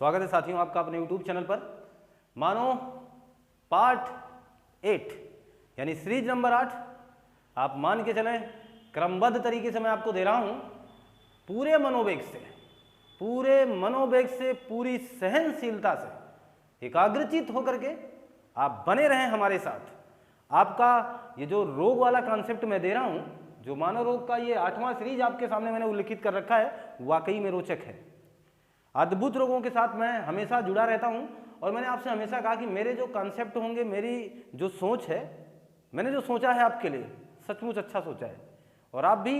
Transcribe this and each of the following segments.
स्वागत है साथियों आपका अपने YouTube चैनल पर। मानो पार्ट 8 यानी सीरीज नंबर 8 आप मान के चलें क्रमबद्ध तरीके से मैं आपको दे रहा हूं पूरे मनोवेग से पूरी सहनशीलता से एकाग्रचित होकर के आप बने रहें हमारे साथ। आपका ये जो रोग वाला कॉन्सेप्ट मैं दे रहा हूं, जो मानव रोग का ये 8वां सीरीज आपके सामने मैंने उल्लिखित कर रखा है, वाकई में रोचक है। अद्भुत रोगों के साथ मैं हमेशा जुड़ा रहता हूं और मैंने आपसे हमेशा कहा कि मेरे जो कॉन्सेप्ट होंगे, मेरी जो सोच है, मैंने जो सोचा है आपके लिए सचमुच अच्छा सोचा है। और आप भी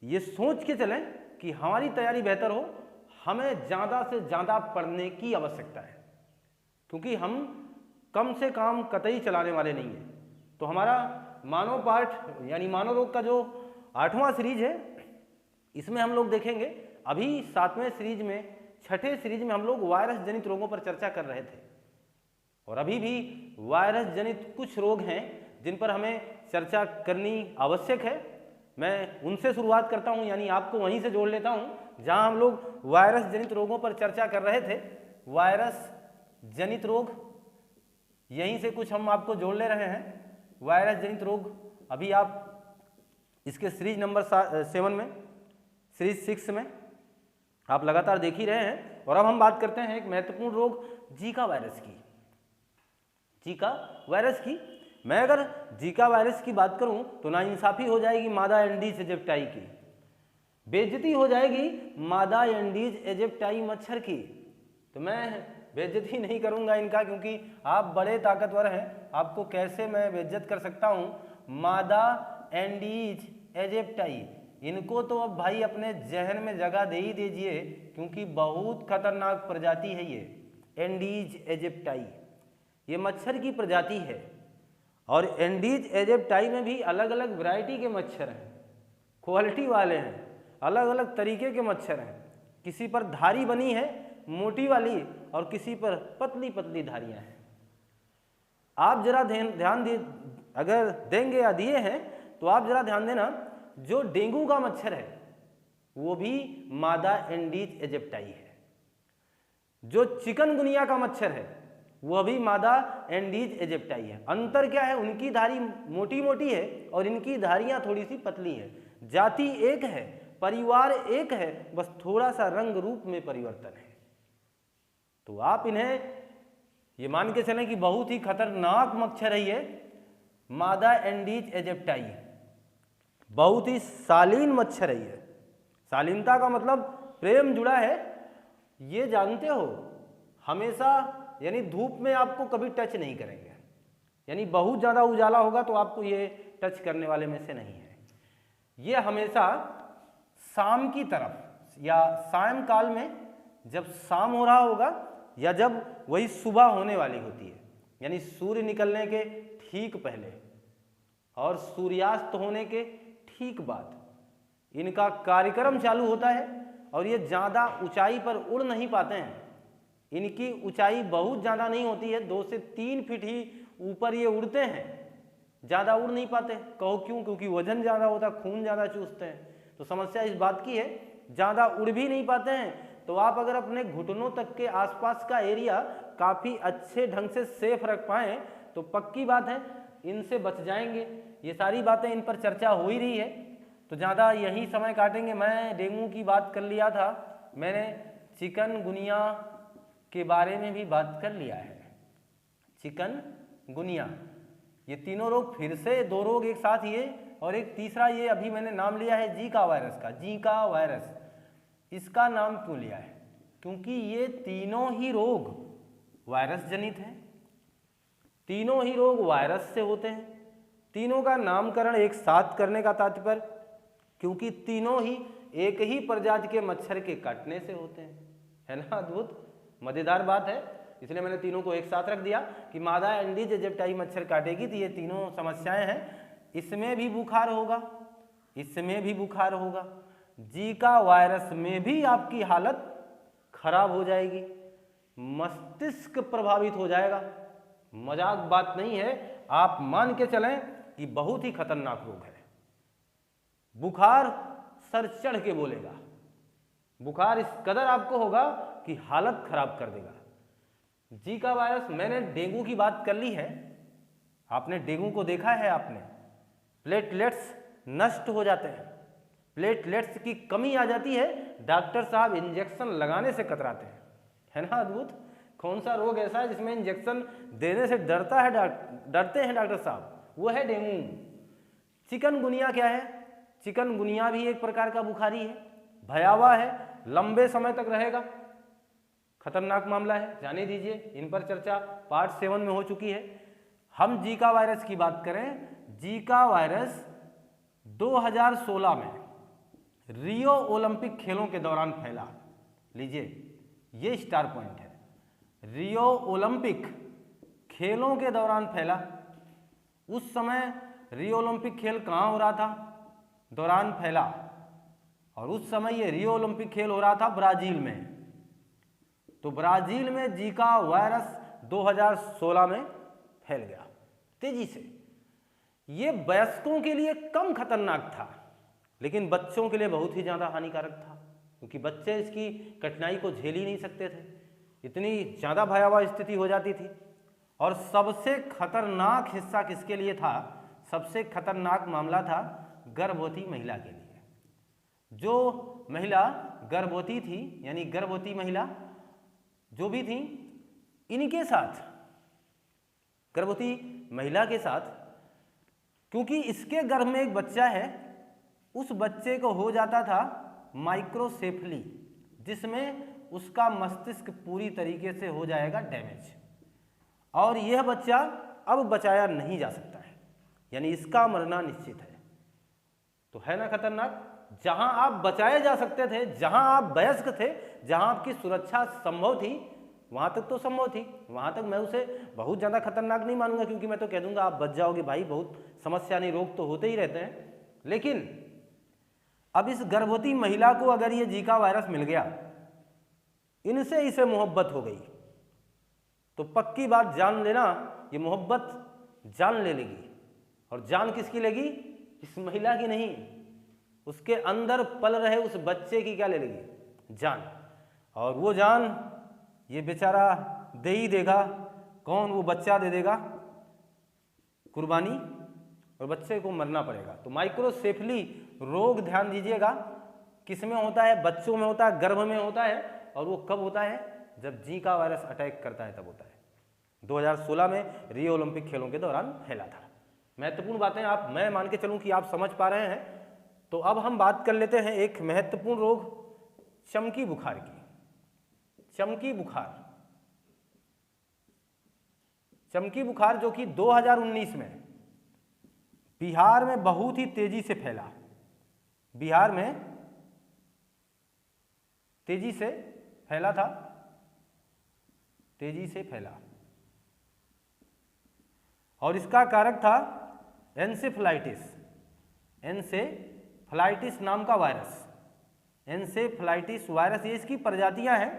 ये सोच के चलें कि हमारी तैयारी बेहतर हो, हमें ज़्यादा से ज़्यादा पढ़ने की आवश्यकता है, क्योंकि हम कम से काम कतई चलाने वाले नहीं हैं। तो हमारा मानव पार्ट यानी मानव रोग का जो 8वां सीरीज है, इसमें हम लोग देखेंगे अभी 7वें सीरीज में 6ठे सीरीज में हम लोग वायरस जनित रोगों पर चर्चा कर रहे थे और अभी भी वायरस जनित कुछ रोग हैं जिन पर हमें चर्चा करनी आवश्यक है। मैं उनसे शुरुआत करता हूं, यानी आपको वहीं से जोड़ लेता हूं जहां हम लोग वायरस जनित रोगों पर चर्चा कर रहे थे। वायरस जनित रोग, यहीं से कुछ हम आपको जोड़ ले रहे हैं। वायरस जनित रोग अभी आप इसके सीरीज नंबर 7 में, सीरीज 6 में आप लगातार देख ही रहे हैं। और अब हम बात करते हैं एक महत्वपूर्ण रोग जीका वायरस की। जीका वायरस की मैं अगर जीका वायरस की बात करूं तो नाइंसाफी हो जाएगी मादा एंडीज एजिप्टाई की, बेइज्जती हो जाएगी मादा एंडीज एजिप्टाई मच्छर की। तो मैं बेइज्जती नहीं करूंगा इनका, क्योंकि आप बड़े ताकतवर हैं, आपको कैसे मैं बेइज्जत कर सकता हूं। मादा एंडीज एजिप्टाई, इनको तो अब भाई अपने जहन में जगह दे ही दीजिए, क्योंकि बहुत खतरनाक प्रजाति है ये एंडीज एजिप्टाई। ये मच्छर की प्रजाति है और एंडीज एजिप्टाई में भी अलग अलग वैरायटी के मच्छर हैं, क्वालिटी वाले हैं, अलग अलग तरीके के मच्छर हैं। किसी पर धारी बनी है मोटी वाली और किसी पर पतली पतली धारियां हैं। आप जरा ध्यान दे, अगर देंगे या दिए हैं तो आप जरा ध्यान देना, जो डेंगू का मच्छर है वो भी मादा एंडीज एजिप्टाई है। जो चिकनगुनिया का मच्छर है वह भी मादा एंडीज एजिप्टाई है। अंतर क्या है, उनकी धारी मोटी मोटी है और इनकी धारियां थोड़ी सी पतली है। जाति एक है, परिवार एक है, बस थोड़ा सा रंग रूप में परिवर्तन है। तो आप इन्हें ये मान के चलें कि बहुत ही खतरनाक मच्छर है ये मादा एंडीज एजिप्टाई, बहुत ही शालीन मच्छर है ये। शालीनता का मतलब प्रेम जुड़ा है, ये जानते हो। हमेशा यानी धूप में आपको कभी टच नहीं करेंगे, यानी बहुत ज़्यादा उजाला होगा तो आपको ये टच करने वाले में से नहीं है। ये हमेशा शाम की तरफ या सायंकाल में, जब शाम हो रहा होगा या जब वही सुबह होने वाली होती है, यानी सूर्य निकलने के ठीक पहले और सूर्यास्त होने के ठीक बाद इनका कार्यक्रम चालू होता है। और ये ज़्यादा ऊंचाई पर उड़ नहीं पाते हैं, इनकी ऊंचाई बहुत ज़्यादा नहीं होती है, 2 से 3 फीट ही ऊपर ये उड़ते हैं, ज़्यादा उड़ नहीं पाते। कहो क्यों? क्योंकि वजन ज़्यादा होता है, खून ज़्यादा चूसते हैं। तो समस्या इस बात की है, ज़्यादा उड़ भी नहीं पाते हैं। तो आप अगर अपने घुटनों तक के आसपास का एरिया काफ़ी अच्छे ढंग से सेफ रख पाएँ तो पक्की बात है इनसे बच जाएंगे। ये सारी बातें इन पर चर्चा हो ही रही है, तो ज़्यादा यही समय काटेंगे। मैं डेंगू की बात कर लिया था, मैंने चिकनगुनिया के बारे में भी बात कर लिया है। चिकनगुनिया, ये तीनों रोग, फिर से 2 रोग एक साथ ये, और एक तीसरा ये अभी मैंने नाम लिया है जीका वायरस का। जीका वायरस, इसका नाम क्यों लिया है? क्योंकि ये तीनों ही रोग वायरस जनित हैं, तीनों ही रोग वायरस से होते हैं। तीनों का नामकरण एक साथ करने का तात्पर्य, क्योंकि तीनों ही एक ही प्रजाति के मच्छर के काटने से होते हैं। है ना अद्भुत, मजेदार बात है। इसलिए मैंने तीनों को एक साथ रख दिया कि मादा एंडीज एजिप्टाई मच्छर काटेगी तो ये तीनों समस्याएं हैं। इसमें भी बुखार होगा, इसमें भी बुखार होगा, जीका वायरस में भी आपकी हालत खराब हो जाएगी, मस्तिष्क प्रभावित हो जाएगा। मजाक बात नहीं है, आप मान के चलें कि बहुत ही खतरनाक रोग है। बुखार सर चढ़ के बोलेगा, बुखार इस कदर आपको होगा कि हालत खराब कर देगा। जीका वायरस, मैंने डेंगू की बात कर ली है, आपने डेंगू को देखा है, आपने प्लेटलेट्स नष्ट हो जाते हैं, प्लेटलेट्स की कमी आ जाती है, डॉक्टर साहब इंजेक्शन लगाने से कतराते हैं, है ना अद्भुत। कौन सा रोग ऐसा है जिसमें इंजेक्शन देने से डरते हैं डॉक्टर साहब? वो है डेंगू। चिकनगुनिया क्या है? चिकनगुनिया भी एक प्रकार का बुखारी है, भयावह है, लंबे समय तक रहेगा, खतरनाक मामला है, जाने दीजिए। इन पर चर्चा पार्ट 7 में हो चुकी है। हम जीका वायरस की बात करें, जीका वायरस 2016 में रियो ओलंपिक खेलों के दौरान फैला। लीजिए, ये स्टार पॉइंट है, रियो ओलंपिक खेलों के दौरान फैला। उस समय रियो ओलंपिक खेल कहाँ हो रहा था? दौरान फैला, और उस समय ये रियो ओलंपिक खेल हो रहा था ब्राजील में। तो ब्राजील में जीका वायरस 2016 में फैल गया तेजी से। ये वयस्कों के लिए कम खतरनाक था, लेकिन बच्चों के लिए बहुत ही ज़्यादा हानिकारक था, क्योंकि बच्चे इसकी कठिनाई को झेल ही नहीं सकते थे, इतनी ज़्यादा भयावह स्थिति हो जाती थी। और सबसे खतरनाक हिस्सा किसके लिए था? सबसे खतरनाक मामला था गर्भवती महिला के लिए। जो महिला गर्भवती थी, यानी गर्भवती महिला जो भी थी, इनके साथ, गर्भवती महिला के साथ, क्योंकि इसके गर्भ में एक बच्चा है, उस बच्चे को हो जाता था माइक्रोसेफली, जिसमें उसका मस्तिष्क पूरी तरीके से हो जाएगा डैमेज, और यह बच्चा अब बचाया नहीं जा सकता है, यानी इसका मरना निश्चित है। तो है ना खतरनाक? जहां आप बचाए जा सकते थे, जहां आप वयस्क थे, जहां आपकी सुरक्षा संभव थी, वहां तक तो संभव थी, वहां तक मैं उसे बहुत ज़्यादा खतरनाक नहीं मानूंगा, क्योंकि मैं तो कह दूंगा आप बच जाओगे भाई, बहुत समस्या नहीं, रोग तो होते ही रहते हैं। लेकिन अब इस गर्भवती महिला को अगर ये जीका वायरस मिल गया, इनसे इसे मोहब्बत हो गई, तो पक्की बात जान लेना, ये मोहब्बत जान ले लेगी। और जान किसकी लेगी? इस महिला की नहीं, उसके अंदर पल रहे उस बच्चे की क्या ले लेगी? जान। और वो जान ये बेचारा दे ही देगा। कौन? वो बच्चा दे देगा कुर्बानी, और बच्चे को मरना पड़ेगा। तो माइक्रोसेफली रोग, ध्यान दीजिएगा, किस में होता है? बच्चों में होता है, गर्भ में होता है। और वो कब होता है? जब जीका वायरस अटैक करता है, तब होता है। 2016 में रियो ओलंपिक खेलों के दौरान फैला था। महत्वपूर्ण बातें मैं मान के चलूं कि आप समझ पा रहे हैं। तो अब हम बात कर लेते हैं एक महत्वपूर्ण रोग, चमकी बुखार की। चमकी बुखार, चमकी बुखार जो कि 2019 में बिहार में बहुत ही तेजी से फैला, बिहार में तेजी से फैला था, तेजी से फैला। और इसका कारक था एन्सेफेलाइटिस, एन्सेफेलाइटिस नाम का वायरस, एन्सेफेलाइटिस वायरस। ये इसकी प्रजातियां हैं,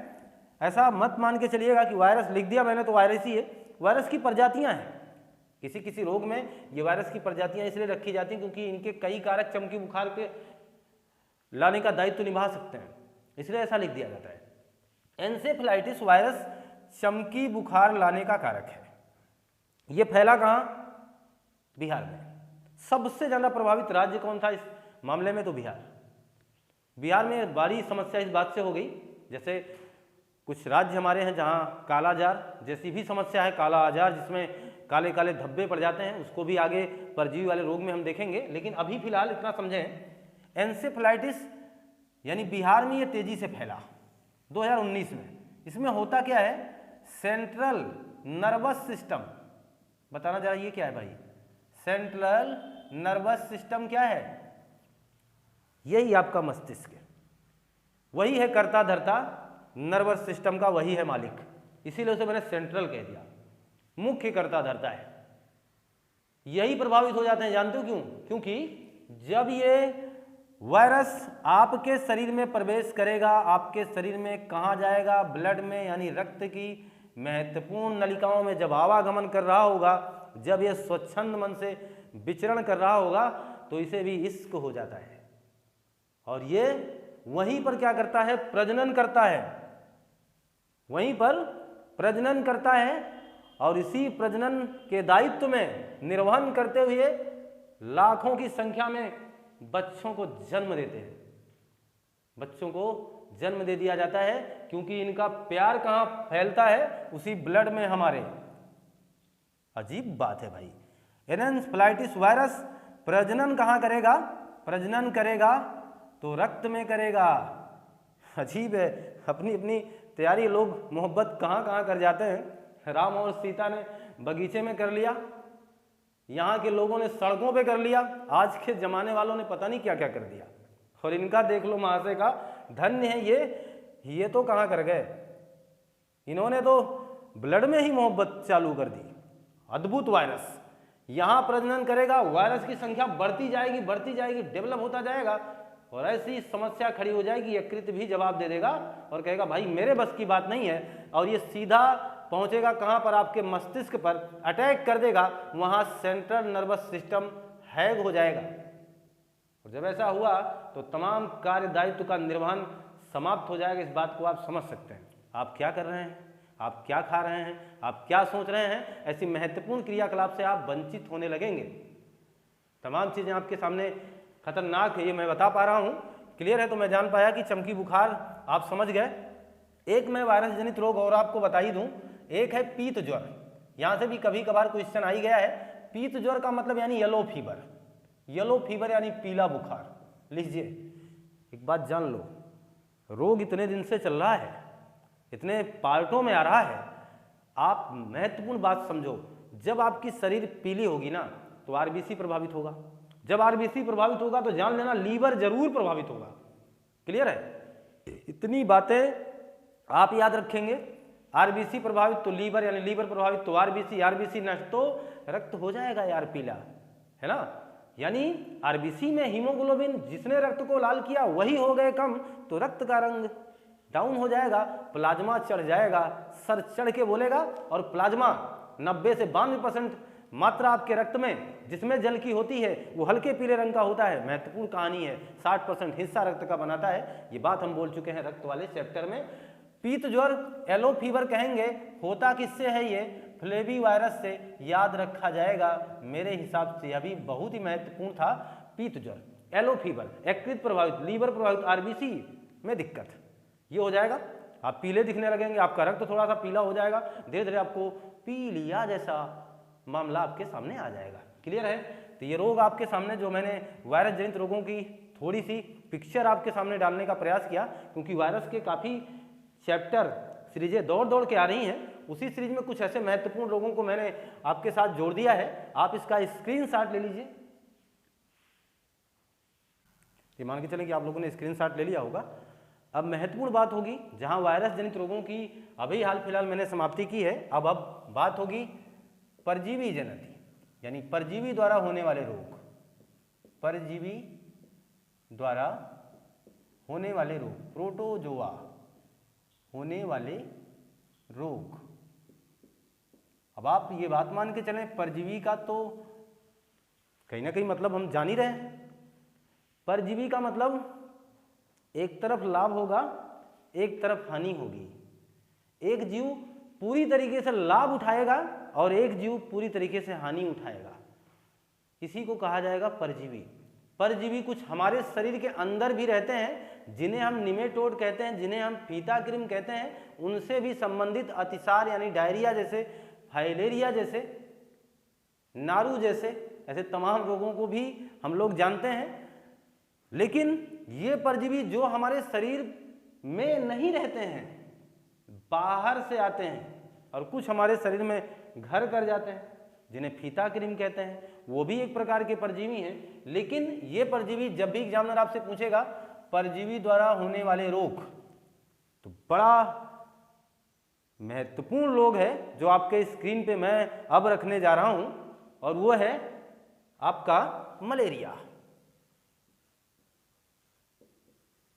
ऐसा मत मान के चलिएगा कि वायरस लिख दिया मैंने तो वायरस ही है। वायरस की प्रजातियां हैं, किसी किसी रोग में ये वायरस की प्रजातियां इसलिए रखी जाती हैं क्योंकि इनके कई कारक चमकी बुखार के लाने का दायित्व निभा सकते हैं, इसलिए ऐसा लिख दिया जाता है। एन्सेफेलाइटिस वायरस चमकी बुखार लाने का कारक है। ये फैला कहाँ? बिहार में। सबसे ज्यादा प्रभावित राज्य कौन था इस मामले में? तो बिहार। बिहार में बड़ी समस्या इस बात से हो गई, जैसे कुछ राज्य हमारे हैं जहाँ कालाजार जैसी भी समस्या है, काला आजार जिसमें काले काले धब्बे पड़ जाते हैं, उसको भी आगे परजीवी वाले रोग में हम देखेंगे। लेकिन अभी फिलहाल इतना समझें, एन्सेफेलाइटिस यानी बिहार में ये तेजी से फैला 2019 में। इसमें होता क्या है? सेंट्रल नर्वस सिस्टम, बताना जरा ये क्या है भाई? सेंट्रल नर्वस सिस्टम क्या है? यही आपका मस्तिष्क है, वही है करता धरता नर्वस सिस्टम का, वही है मालिक, इसीलिए उसे मैंने सेंट्रल कह दिया। मुख्य करता धरता है, यही प्रभावित हो जाते हैं। जानते हो क्यों? क्योंकि जब ये वायरस आपके शरीर में प्रवेश करेगा, आपके शरीर में कहाँ जाएगा? ब्लड में, यानी रक्त की महत्वपूर्ण नलिकाओं में जब आवागमन कर रहा होगा, जब ये स्वच्छंद मन से विचरण कर रहा होगा, तो इसे भी इश्क हो जाता है। और ये वहीं पर क्या करता है, प्रजनन करता है, वहीं पर प्रजनन करता है और इसी प्रजनन के दायित्व में निर्वहन करते हुए लाखों की संख्या में बच्चों को जन्म देते हैं, बच्चों को जन्म दे दिया जाता है, क्योंकि इनका प्यार कहाँ फैलता है, उसी ब्लड में हमारे। अजीब बात है भाई। एन्सेफेलाइटिस वायरस प्रजनन कहाँ करेगा, प्रजनन करेगा तो रक्त में करेगा। अजीब है, अपनी अपनी तैयारी लोग मोहब्बत कहाँ कहाँ कर जाते हैं। राम और सीता ने बगीचे में कर लिया, यहाँ के लोगों ने सड़कों पे कर लिया, आज के जमाने वालों ने पता नहीं क्या क्या कर दिया। और इनका देख लो महाशय का धन्य है ये तो कहाँ कर गए, इन्होंने तो ब्लड में ही मोहब्बत चालू कर दी। अद्भुत वायरस यहाँ प्रजनन करेगा, वायरस की संख्या बढ़ती जाएगी, डेवलप होता जाएगा और ऐसी समस्या खड़ी हो जाएगी, यकृत भी जवाब दे देगा और कहेगा भाई मेरे बस की बात नहीं है, और ये सीधा पहुंचेगा कहाँ पर, आपके मस्तिष्क पर अटैक कर देगा, वहाँ सेंट्रल नर्वस सिस्टम हैग हो जाएगा। और जब ऐसा हुआ तो तमाम कार्य दायित्व का निर्वहन समाप्त हो जाएगा। इस बात को आप समझ सकते हैं। आप क्या कर रहे हैं, आप क्या खा रहे हैं, आप क्या सोच रहे हैं, ऐसी महत्वपूर्ण क्रियाकलाप से आप वंचित होने लगेंगे। तमाम चीज़ें आपके सामने खतरनाक है, ये मैं बता पा रहा हूँ। क्लियर है? तो मैं जान पाया कि चमकी बुखार आप समझ गए। एक मैं वायरस जनित रोग और आपको बता ही दूँ, एक है पीत ज्वर। यहाँ से भी कभी कभार क्वेश्चन आ ही गया है। पीत ज्वर का मतलब यानी येलो फीवर, येलो फीवर यानी पीला बुखार। लीजिए एक बात जान लो, रोग इतने दिन से चल रहा है, इतने पार्टों में आ रहा है। आप महत्वपूर्ण बात समझो, जब आपकी शरीर पीली होगी ना तो आरबीसी प्रभावित होगा, जब आरबीसी प्रभावित होगा तो जान लेना लीवर जरूर प्रभावित होगा। क्लियर है? इतनी बातें आप याद रखेंगे। आरबीसी प्रभावित तो लीवर, यानी लीवर प्रभावित तो आरबीसी, आरबीसी नष्ट तो रक्त हो जाएगा यार पीला, है ना। यानी आरबीसी में हीमोग्लोबिन जिसने रक्त को लाल किया वही हो गए कम, तो रक्त का रंग डाउन हो जाएगा, प्लाज्मा चढ़ जाएगा, सर चढ़ के बोलेगा। और प्लाज्मा 90 से 92% मात्रा आपके रक्त में जिसमें जल की होती है वो हल्के पीले रंग का होता है। महत्वपूर्ण कहानी है, 60% हिस्सा रक्त का बनाता है। ये बात हम बोल चुके हैं रक्त वाले चैप्टर में। पीत ज्वर, येलो फीवर कहेंगे, होता किससे है ये? फ्लेवी वायरस से। याद रखा जाएगा, मेरे हिसाब से अभी बहुत ही महत्वपूर्ण था। पीत ज्वर, येलो फीवर, यकृत प्रभावित, लीवर प्रभावित, आरबीसी में दिक्कत, ये हो जाएगा। आप पीले दिखने लगेंगे, आपका रक्त थोड़ा सा पीला हो जाएगा, धीरे धीरे आपको पीलिया जैसा मामला आपके सामने आ जाएगा। क्लियर है? तो ये रोग आपके सामने, जो मैंने वायरस जनित रोगों की थोड़ी सी पिक्चर आपके सामने डालने का प्रयास किया, क्योंकि वायरस के काफ़ी चैप्टर सीरीजें दौड़ के आ रही हैं। उसी सीरीज में कुछ ऐसे महत्वपूर्ण रोगों को मैंने आपके साथ जोड़ दिया है। आप इसका स्क्रीनशॉट ले लीजिए। ये मान के चलें कि आप लोगों ने स्क्रीनशॉट ले लिया होगा। अब महत्वपूर्ण बात होगी, जहां वायरस जनित रोगों की अभी हाल फिलहाल मैंने समाप्ति की है, अब बात होगी परजीवी जनित, यानी परजीवी द्वारा होने वाले रोग। परजीवी द्वारा होने वाले रोग, प्रोटोजोआ होने वाले रोग। अब आप ये बात मान के चलें, परजीवी का तो कहीं ना कहीं मतलब हम जान ही रहे हैं। परजीवी का मतलब एक तरफ लाभ होगा, एक तरफ हानि होगी। एक जीव पूरी तरीके से लाभ उठाएगा और एक जीव पूरी तरीके से हानि उठाएगा। इसी को कहा जाएगा परजीवी। परजीवी कुछ हमारे शरीर के अंदर भी रहते हैं, जिन्हें हम निमेटोड कहते हैं, जिन्हें हम फीताकृमि कहते हैं। उनसे भी संबंधित अतिसार यानी डायरिया जैसे, फाइलेरिया जैसे, नारू जैसे, ऐसे तमाम रोगों को भी हम लोग जानते हैं। लेकिन ये परजीवी जो हमारे शरीर में नहीं रहते हैं, बाहर से आते हैं और कुछ हमारे शरीर में घर कर जाते हैं, जिन्हें फीताकृमि कहते हैं। वो भी एक प्रकार के परजीवी हैं। लेकिन ये परजीवी, जब भी एग्जामिनर आपसे पूछेगा परजीवी द्वारा होने वाले रोग, तो बड़ा महत्वपूर्ण रोग है जो आपके स्क्रीन पे मैं अब रखने जा रहा हूं, और वो है आपका मलेरिया।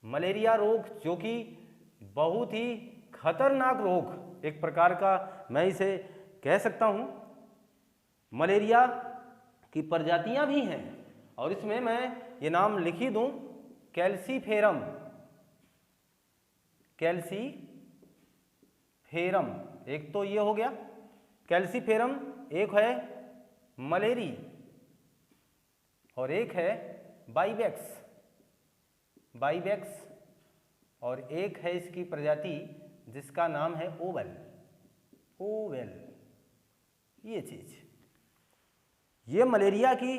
मलेरिया रोग, जो कि बहुत ही खतरनाक रोग एक प्रकार का मैं इसे कह सकता हूं। मलेरिया की प्रजातियां भी हैं और इसमें मैं ये नाम लिख ही दूं, कैल्सीफेरम, कैल्सीफेरम, एक तो ये हो गया कैल्सीफेरम, एक है मलेरी और एक है बाइबेक्स, और एक है इसकी प्रजाति जिसका नाम है ओवेल। ये चीज, ये मलेरिया की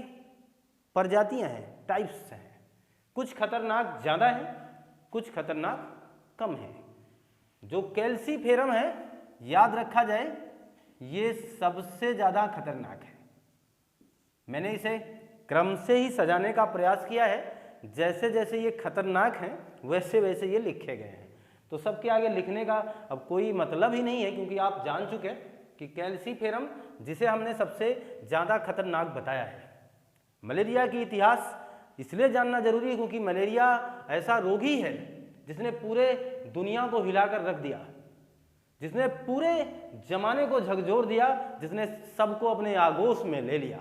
प्रजातियां हैं, टाइप्स हैं। कुछ खतरनाक ज़्यादा है, कुछ खतरनाक कम है। जो कैल्सीफेरम है, याद रखा जाए, ये सबसे ज़्यादा खतरनाक है। मैंने इसे क्रम से ही सजाने का प्रयास किया है, जैसे जैसे ये खतरनाक हैं वैसे वैसे ये लिखे गए हैं। तो सबके आगे लिखने का अब कोई मतलब ही नहीं है, क्योंकि आप जान चुके हैं कि कैल्सीफेरम जिसे हमने सबसे ज़्यादा खतरनाक बताया है। मलेरिया की इतिहास इसलिए जानना जरूरी है क्योंकि मलेरिया ऐसा रोग ही है जिसने पूरे दुनिया को हिलाकर रख दिया, जिसने पूरे जमाने को झकझोर दिया, जिसने सबको अपने आगोश में ले लिया।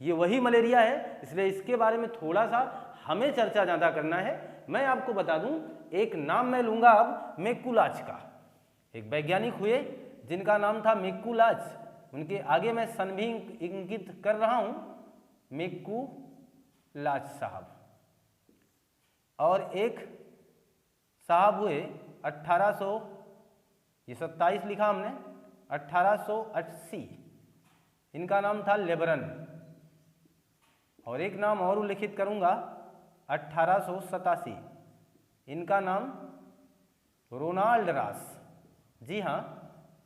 ये वही मलेरिया है, इसलिए इसके बारे में थोड़ा सा हमें चर्चा ज़्यादा करना है। मैं आपको बता दूं, एक नाम मैं लूंगा अब मैकुलाच का। एक वैज्ञानिक हुए जिनका नाम था मैकुलाच, उनके आगे मैं सन भी इंगित कर रहा हूं, मैकुलाच साहब। और एक साहब हुए 1827 लिखा हमने, 1880, इनका नाम था लेबरन। और एक नाम और उल्लिखित करूंगा 1887, इनका नाम रोनाल्ड रास। जी हाँ,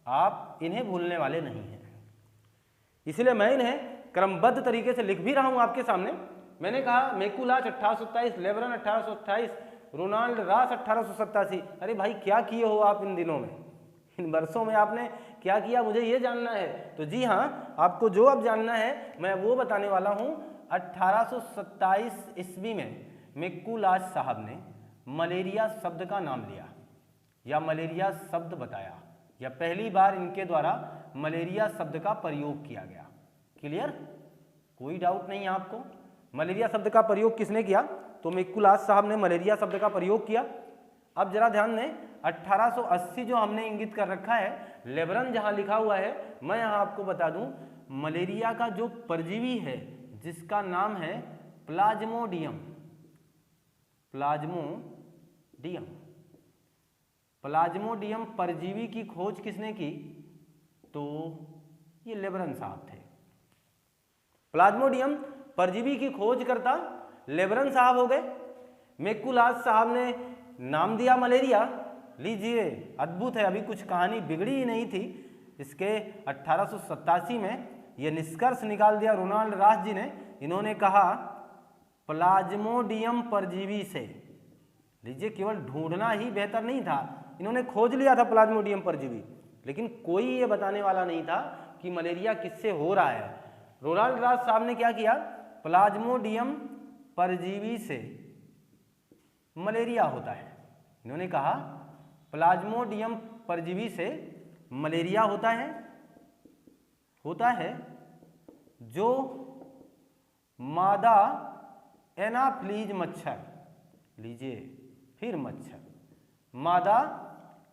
आप इन्हें भूलने वाले नहीं हैं, इसलिए मैं इन्हें क्रमबद्ध तरीके से लिख भी रहा हूं आपके सामने। मैंने कहा मैकुलाच 1827, लेबरन 1828, रोनाल्ड रास 1887। अरे भाई, क्या किए हो आप इन दिनों में, इन वर्षों में आपने क्या किया, मुझे ये जानना है। तो जी हाँ, आपको जो अब जानना है मैं वो बताने वाला हूँ। 1827 ईस्वी में मैकुलाच साहब ने मलेरिया शब्द का नाम लिया, या मलेरिया शब्द बताया, या पहली बार इनके द्वारा मलेरिया शब्द का प्रयोग किया गया। क्लियर, कोई डाउट नहीं है आपको। मलेरिया शब्द का प्रयोग किसने किया? तो मैकुलाच साहब ने मलेरिया शब्द का प्रयोग किया। अब जरा ध्यान दें, 1880 जो हमने इंगित कर रखा है, लेबरन जहां लिखा हुआ है, मैं यहां आपको बता दूं, मलेरिया का जो परजीवी है जिसका नाम है प्लाज्मोडियम, प्लाज्मोडियम परजीवी की खोज किसने की? तो ये लेबरन साहब थे। प्लाज्मोडियम परजीवी की खोज करता लेबरन साहब हो गए। मैकुलाच साहब ने नाम दिया मलेरिया। लीजिए, अद्भुत है, अभी कुछ कहानी बिगड़ी ही नहीं थी। इसके 1887 में ये निष्कर्ष निकाल दिया रोनाल्ड रास जी ने। इन्होंने कहा प्लाज्मोडियम परजीवी से। लीजिए, केवल ढूंढना ही बेहतर नहीं था, इन्होंने खोज लिया था प्लाज्मोडियम परजीवी, लेकिन कोई ये बताने वाला नहीं था कि मलेरिया किससे हो रहा है। रोनाल्ड रास साहब ने क्या किया? प्लाज्मोडियम परजीवी से मलेरिया होता है। इन्होंने कहा प्लाज्मोडियम परजीवी से मलेरिया होता है जो मादा एनाफ्लीज मच्छर, लीजिए फिर मच्छर, मादा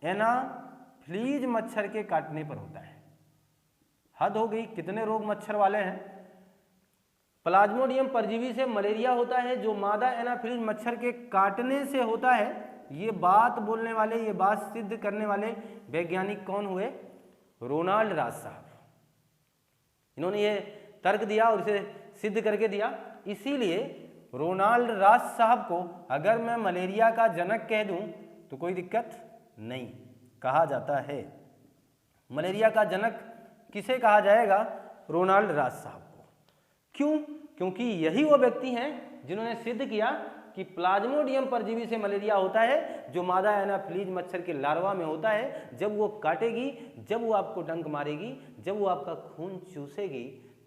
एनाफ्लीज मच्छर के काटने पर होता है। हद हो गई, कितने रोग मच्छर वाले हैं। प्लाज्मोडियम परजीवी से मलेरिया होता है जो मादा एनाफ्लीज मच्छर के काटने से होता है। ये बात बोलने वाले, ये बात सिद्ध करने वाले वैज्ञानिक कौन हुए? रोनाल्ड रास साहब। इन्होंने ये तर्क दिया और इसे सिद्ध करके दिया। इसीलिए रोनाल्ड रास साहब को अगर मैं मलेरिया का जनक कह दूं तो कोई दिक्कत नहीं, कहा जाता है। मलेरिया का जनक किसे कहा जाएगा? रोनाल्ड रास साहब को। क्यों? क्योंकि यही वो व्यक्ति हैं जिन्होंने सिद्ध किया कि प्लाज्मोडियम परजीवी से मलेरिया होता है जो मादा एनाफ्लीज मच्छर के लार्वा में होता है। जब वो काटेगी, जब वो आपको डंक मारेगी, जब वो आपका खून चूसेगी,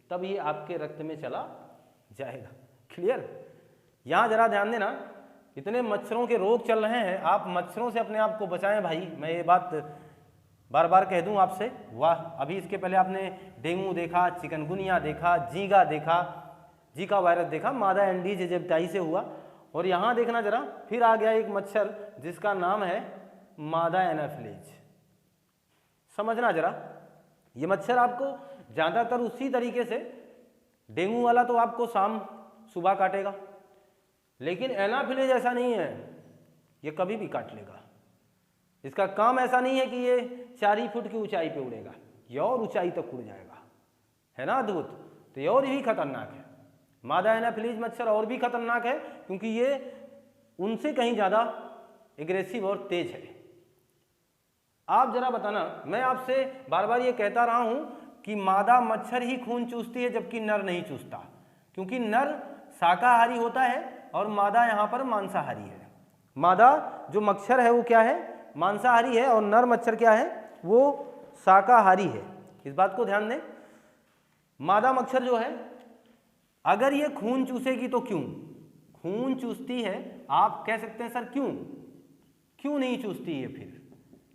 तब ये आपके रक्त में चला जाएगा। क्लियर? यहाँ जरा ध्यान देना, इतने मच्छरों के रोग चल रहे हैं, आप मच्छरों से अपने आप को बचाएं भाई। मैं ये बात बार बार कह दूं आपसे। वाह, अभी इसके पहले आपने डेंगू देखा, चिकनगुनिया देखा, जीका वायरस देखा, मादा एंडीज इजिप्टाई से हुआ। और यहाँ देखना जरा, फिर आ गया एक मच्छर जिसका नाम है मादा एनाफिलीज। समझना जरा, ये मच्छर आपको ज़्यादातर उसी तरीके से, डेंगू वाला तो आपको शाम सुबह काटेगा, लेकिन एनाफिलीज ऐसा नहीं है, ये कभी भी काट लेगा। इसका काम ऐसा नहीं है कि ये 4 ही फुट की ऊंचाई पे उड़ेगा, ये और ऊंचाई तक उड़ जाएगा, है ना अद्भुत। तो ये और भी खतरनाक है, मादा एनाफिलीज मच्छर और भी खतरनाक है क्योंकि ये उनसे कहीं ज़्यादा एग्रेसिव और तेज है। आप जरा बताना, मैं आपसे बार बार ये कहता रहा हूं कि मादा मच्छर ही खून चूसती है जबकि नर नहीं चूसता, क्योंकि नर शाकाहारी होता है और मादा यहाँ पर मांसाहारी है। मादा जो मच्छर है वो क्या है, मांसाहारी है, और नर मच्छर क्या है, वो शाकाहारी है। इस बात को ध्यान दें। मादा मच्छर जो है, अगर ये खून चूसेगी तो क्यों खून चूसती है, आप कह सकते हैं सर क्यों नहीं चूसती है फिर,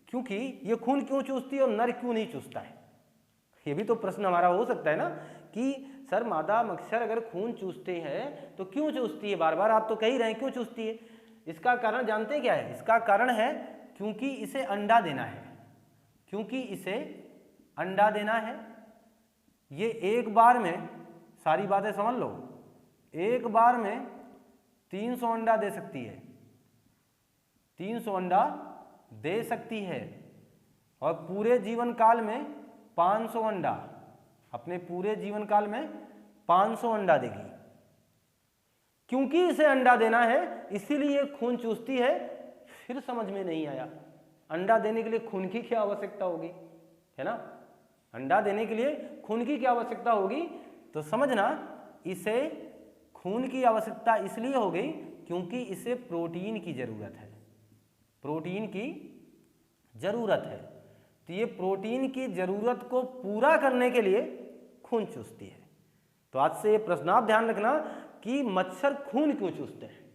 क्योंकि ये खून क्यों चूसती है और नर क्यों नहीं चूसता है, ये भी तो प्रश्न हमारा हो सकता है ना कि सर मादा मच्छर अगर खून चूसते हैं तो क्यों चूसती है बार बार, आप तो कह ही रहे हैं क्यों चूसती है। इसका कारण जानते हैं क्या है, इसका कारण है क्योंकि इसे अंडा देना है, क्योंकि इसे अंडा देना है। ये एक बार में, सारी बातें समझ लो, एक बार में 300 अंडा दे सकती है, 300 अंडा दे सकती है, और पूरे जीवन काल में 500 अंडा, अपने पूरे जीवन काल में 500 अंडा देगी। क्योंकि इसे अंडा देना है इसीलिए खून चूसती है। फिर समझ में नहीं आया, अंडा देने के लिए खून की क्या आवश्यकता होगी, है ना, अंडा देने के लिए खून की क्या आवश्यकता होगी, तो समझना इसे खून की आवश्यकता इसलिए हो गई क्योंकि इसे प्रोटीन की जरूरत है, प्रोटीन की जरूरत है। तो ये प्रोटीन की जरूरत को पूरा करने के लिए खून चूसती है। तो आज से ये प्रश्न आप ध्यान रखना कि मच्छर खून क्यों चूसते हैं।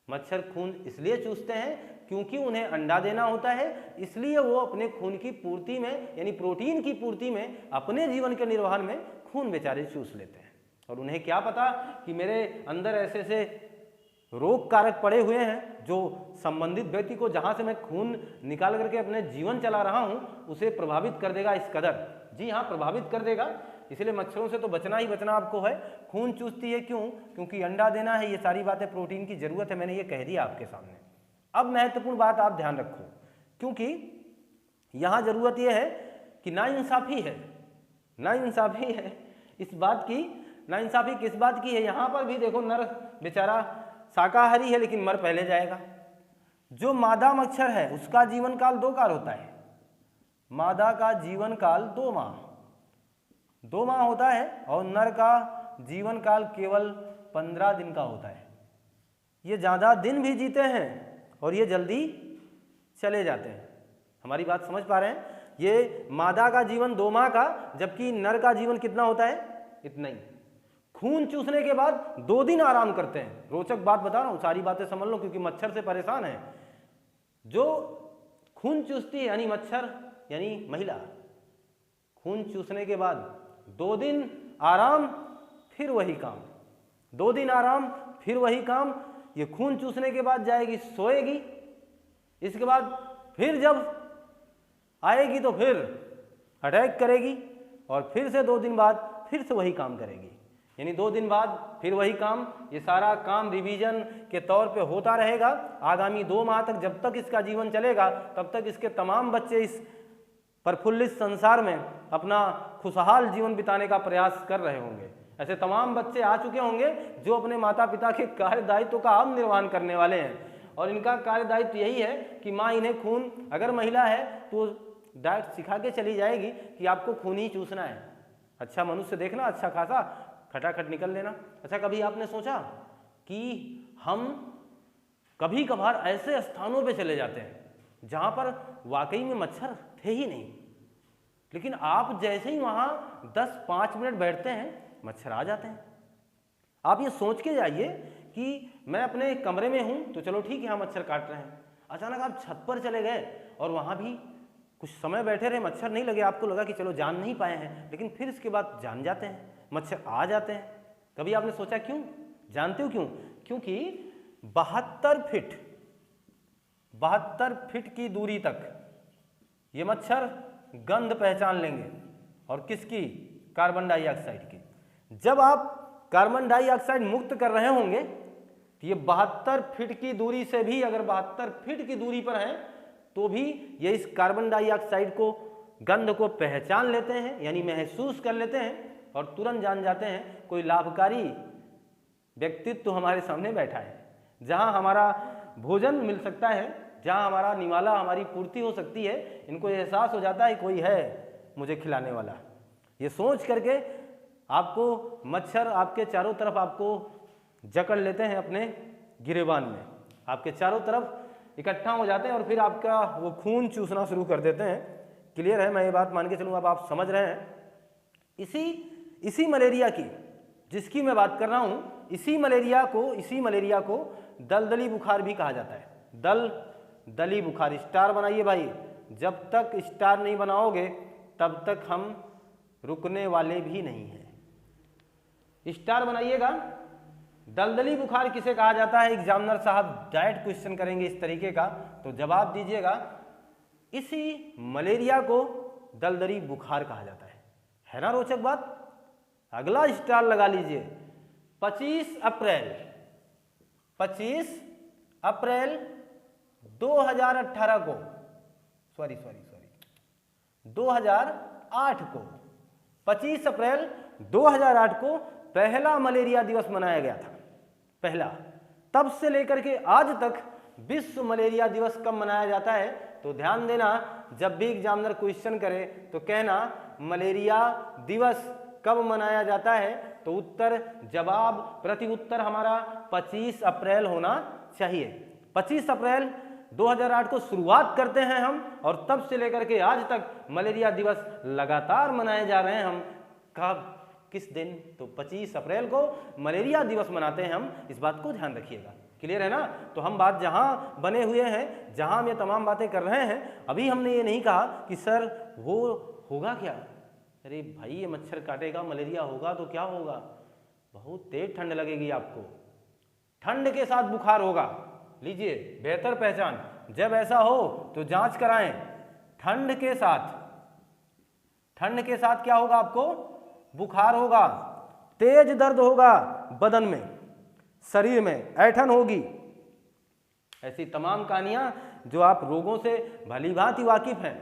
मच्छर खून इसलिए चूसते हैं क्योंकि उन्हें अंडा देना होता है, इसलिए वो अपने खून की पूर्ति में, यानी प्रोटीन की पूर्ति में, अपने जीवन के निर्वहन में खून बेचारे चूस लेते हैं। और उन्हें क्या पता कि मेरे अंदर ऐसे ऐसे रोग कारक पड़े हुए हैं जो संबंधित व्यक्ति को, जहां से मैं खून निकाल करके अपने जीवन चला रहा हूं, उसे प्रभावित कर देगा इस कदर। जी हाँ, प्रभावित कर देगा। इसलिए मच्छरों से तो बचना ही बचना आपको है। खून चूसती है क्यों, क्योंकि अंडा देना है, ये सारी बातें प्रोटीन की जरूरत है, मैंने ये कह दिया आपके सामने। अब महत्वपूर्ण बात आप ध्यान रखो, क्योंकि यहां जरूरत यह है कि नाइंसाफी है, नाइंसाफी है इस बात की। नाइंसाफी किस बात की है, यहां पर भी देखो, नर बेचारा शाकाहारी है लेकिन मर पहले जाएगा। जो मादा मच्छर है उसका जीवन काल 2 काल होता है, मादा का जीवन काल 2 माह होता है, और नर का जीवन काल केवल 15 दिन का होता है। ये ज़्यादा दिन भी जीते हैं और ये जल्दी चले जाते हैं। हमारी बात समझ पा रहे हैं? ये मादा का जीवन 2 माह का, जबकि नर का जीवन कितना होता है, इतना ही। खून चूसने के बाद 2 दिन आराम करते हैं। रोचक बात बता रहा हूं, सारी बातें समझ लो क्योंकि मच्छर से परेशान है। जो खून चूसती है यानी मच्छर यानी महिला, खून चूसने के बाद 2 दिन आराम फिर वही काम, 2 दिन आराम फिर वही काम। ये खून चूसने के बाद जाएगी सोएगी, इसके बाद फिर जब आएगी तो फिर अटैक करेगी, और फिर से 2 दिन बाद फिर से वही काम करेगी, यानी 2 दिन बाद फिर वही काम। ये सारा काम रिवीजन के तौर पे होता रहेगा आगामी 2 माह तक। जब तक इसका जीवन चलेगा तब तक इसके तमाम बच्चे इस प्रफुल्लित संसार में अपना खुशहाल जीवन बिताने का प्रयास कर रहे होंगे। ऐसे तमाम बच्चे आ चुके होंगे जो अपने माता पिता के कार्य दायित्व का अब निर्वहन करने वाले हैं, और इनका कार्य दायित्व यही है कि माँ इन्हें खून, अगर महिला है तो डाइट सिखा के चली जाएगी कि आपको खून ही चूसना है। अच्छा मनुष्य देखना, अच्छा खासा खटाखट निकल लेना। अच्छा, कभी आपने सोचा कि हम कभी कभार ऐसे स्थानों पे चले जाते हैं जहां पर वाकई में मच्छर थे ही नहीं, लेकिन आप जैसे ही वहां 10-5 मिनट बैठते हैं मच्छर आ जाते हैं। आप ये सोच के जाइए कि मैं अपने कमरे में हूं तो चलो ठीक है, यहाँ मच्छर काट रहे हैं। अचानक आप छत पर चले गए और वहां भी कुछ समय बैठे रहे, मच्छर नहीं लगे, आपको लगा कि चलो जान नहीं पाए हैं, लेकिन फिर इसके बाद जान जाते हैं, मच्छर आ जाते हैं। कभी आपने सोचा क्यों? जानते हो क्यों? क्योंकि 72 72 फीट की दूरी तक ये मच्छर गंध पहचान लेंगे। और किसकी? कार्बन डाइऑक्साइड की। जब आप कार्बन डाइऑक्साइड मुक्त कर रहे होंगे तो ये 72 फीट की दूरी से भी, अगर 72 फीट की दूरी पर हैं तो भी ये इस कार्बन डाइऑक्साइड को, गंध को पहचान लेते हैं, यानी महसूस कर लेते हैं और तुरंत जान जाते हैं कोई लाभकारी व्यक्तित्व तो हमारे सामने बैठा है, जहां हमारा भोजन मिल सकता है, जहां हमारा निवाला, हमारी पूर्ति हो सकती है। इनको एहसास हो जाता है कोई है मुझे खिलाने वाला। ये सोच करके आपको मच्छर आपके चारों तरफ आपको जकड़ लेते हैं अपने गिरेबान में, आपके चारों तरफ इकट्ठा हो जाते हैं और फिर आपका वो खून चूसना शुरू कर देते हैं। क्लियर है? मैं ये बात मान के चलूँ, अब आप समझ रहे हैं। इसी मलेरिया की जिसकी मैं बात कर रहा हूँ, इसी मलेरिया को दलदली बुखार भी कहा जाता है। दली बुखार। स्टार बनाइए भाई, जब तक स्टार नहीं बनाओगे तब तक हम रुकने वाले भी नहीं हैं। स्टार बनाइएगा। दलदली बुखार किसे कहा जाता है? एग्जामिनर साहब डायरेक्ट क्वेश्चन करेंगे इस तरीके का, तो जवाब दीजिएगा इसी मलेरिया को दलदली बुखार कहा जाता है ना रोचक बात? अगला स्टार लगा लीजिए। 25 अप्रैल 2018 को, 2008 को, 25 अप्रैल 2008 को पहला मलेरिया दिवस मनाया गया था। पहला। तब से लेकर के आज तक विश्व मलेरिया दिवस कब मनाया जाता है? तो ध्यान देना, जब भी एग्जामिनर क्वेश्चन करे तो कहना मलेरिया दिवस कब मनाया जाता है, तो उत्तर, जवाब, प्रति उत्तर हमारा 25 अप्रैल होना चाहिए। 25 अप्रैल 2008 को शुरुआत करते हैं हम, और तब से लेकर के आज तक मलेरिया दिवस लगातार मनाए जा रहे हैं हम। कब, किस दिन? तो 25 अप्रैल को मलेरिया दिवस मनाते हैं हम। इस बात को ध्यान रखिएगा। क्लियर है ना? तो हम बात जहां बने हुए हैं, जहां हम ये तमाम बातें कर रहे हैं, अभी हमने ये नहीं कहा कि सर वो होगा क्या। अरे भाई, ये मच्छर काटेगा, मलेरिया होगा तो क्या होगा? बहुत तेज ठंड लगेगी आपको, ठंड के साथ बुखार होगा। लीजिए बेहतर पहचान, जब ऐसा हो तो जांच कराएं। ठंड के साथ क्या होगा? आपको बुखार होगा, तेज दर्द होगा बदन में, शरीर में ऐंठन होगी। ऐसी तमाम कहानियां जो आप रोगों से भली भांति वाकिफ हैं।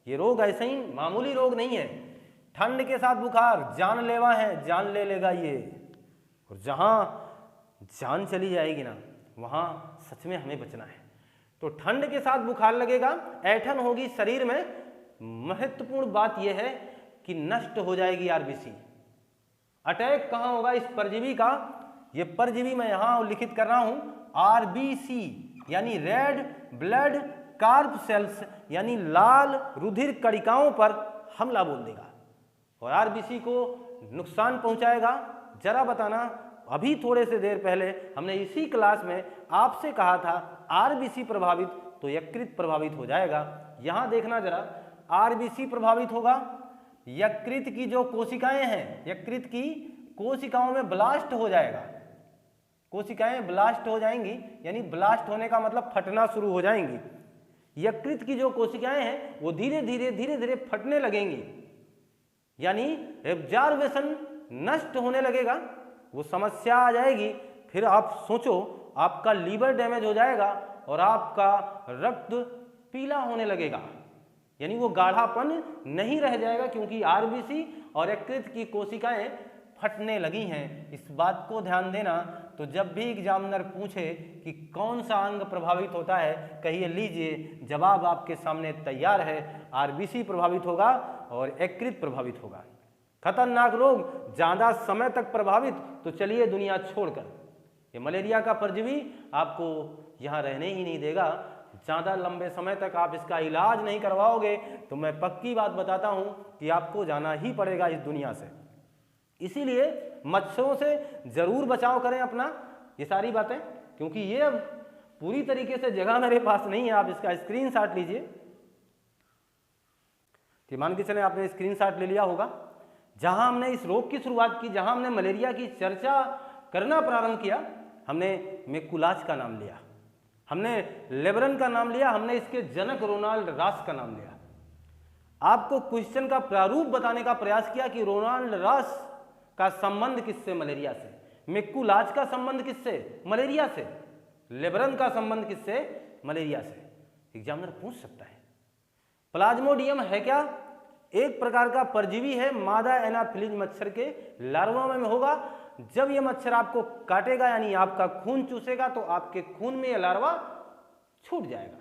ये रोग ऐसे ही मामूली रोग नहीं है। ठंड के साथ बुखार जानलेवा है, जान ले लेगा ये। और जहां जान चली जाएगी ना, वहां सच में हमें बचना है। तो ठंड के साथ बुखार लगेगा, ऐंठन होगी शरीर में। महत्वपूर्ण बात यह है कि नष्ट हो जाएगी आरबीसी। अटैक कहां होगा इस परजीवी का? ये परजीवी मैं यहां लिखित कर रहा हूं, आरबीसी यानी रेड ब्लड कार्प सेल्स, यानी लाल रुधिर कणिकाओं पर हमला बोल देगा और आरबीसी को नुकसान पहुंचाएगा। जरा बताना, अभी थोड़े से देर पहले हमने इसी क्लास में आपसे कहा था आरबीसी प्रभावित तो यकृत प्रभावित हो जाएगा। यहां देखना जरा, आरबीसी प्रभावित होगा, यकृत की जो कोशिकाएं हैं, यकृत की कोशिकाओं में ब्लास्ट हो जाएगा। कोशिकाएं ब्लास्ट हो जाएंगी, यानी ब्लास्ट होने का मतलब फटना शुरू हो जाएंगी। यकृत की जो कोशिकाएं हैं वो धीरे धीरे फटने लगेंगी, यानी एब्जॉर्बेशन नष्ट होने लगेगा, वो समस्या आ जाएगी। फिर आप सोचो, आपका लीवर डैमेज हो जाएगा और आपका रक्त पीला होने लगेगा, यानी वो गाढ़ापन नहीं रह जाएगा, क्योंकि आरबीसी और यकृत की कोशिकाएं फटने लगी हैं। इस बात को ध्यान देना। तो जब भी एग्जामिनर पूछे कि कौन सा अंग प्रभावित होता है, कहिए लीजिए जवाब आपके सामने तैयार है, आरबीसी प्रभावित होगा और यकृत प्रभावित होगा। खतरनाक रोग, ज्यादा समय तक प्रभावित तो चलिए दुनिया छोड़कर, ये मलेरिया का परजीवी आपको यहाँ रहने ही नहीं देगा। ज़्यादा लंबे समय तक आप इसका इलाज नहीं करवाओगे तो मैं पक्की बात बताता हूँ कि आपको जाना ही पड़ेगा इस दुनिया से। इसीलिए मच्छरों से ज़रूर बचाव करें अपना, ये सारी बातें, क्योंकि ये अब पूरी तरीके से जगह मेरे पास नहीं है। आप इसका स्क्रीनशॉट लीजिए, कि मान के चलें आपने स्क्रीनशॉट ले लिया होगा। जहां हमने इस रोग की शुरुआत की, जहां हमने मलेरिया की चर्चा करना प्रारंभ किया, हमने मेकुलाज का नाम लिया। हमने लेबरन का नाम लिया, हमने इसके जनक रोनाल्ड रास का नाम लिया। आपको क्वेश्चन का प्रारूप बताने का प्रयास किया कि रोनाल्ड रास का संबंध किससे? मलेरिया से। मैकुलाज का संबंध किससे? मलेरिया से। लेबरन का संबंध किससे? मलेरिया से। एग्जामिनर पूछ सकता है। प्लाज्मोडियम है क्या? एक प्रकार का परजीवी है, मादा एनाफिलीज मच्छर के लार्वा में होगा। जब ये मच्छर आपको काटेगा यानी आपका खून चूसेगा तो आपके खून में ये लार्वा छूट जाएगा।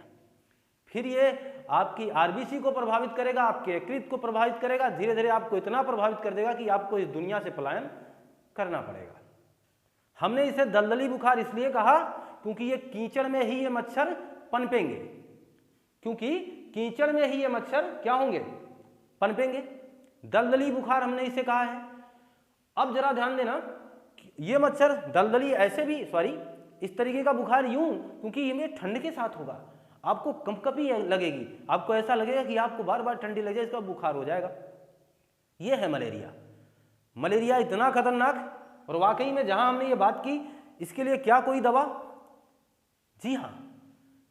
फिर ये आपकी आरबीसी को प्रभावित करेगा, आपके यकृत को प्रभावित करेगा, धीरे धीरे आपको इतना प्रभावित कर देगा कि आपको इस दुनिया से पलायन करना पड़ेगा। हमने इसे दलदली बुखार इसलिए कहा क्योंकि ये कीचड़ में ही ये मच्छर पनपेंगे, क्योंकि कीचड़ में ही ये मच्छर क्या होंगे? पनपेंगे। दलदली बुखार हमने इसे कहा है। अब जरा ध्यान देना, ये मच्छर दलदली ऐसे भी इस तरीके का बुखार यूं क्योंकि ये ठंड के साथ होगा, आपको कंपकपी लगेगी, आपको ऐसा लगेगा कि आपको बार बार ठंडी लगे, इसका बुखार हो जाएगा। ये है मलेरिया। मलेरिया इतना खतरनाक, और वाकई में जहां हमने ये बात की इसके लिए क्या कोई दवा? जी हाँ,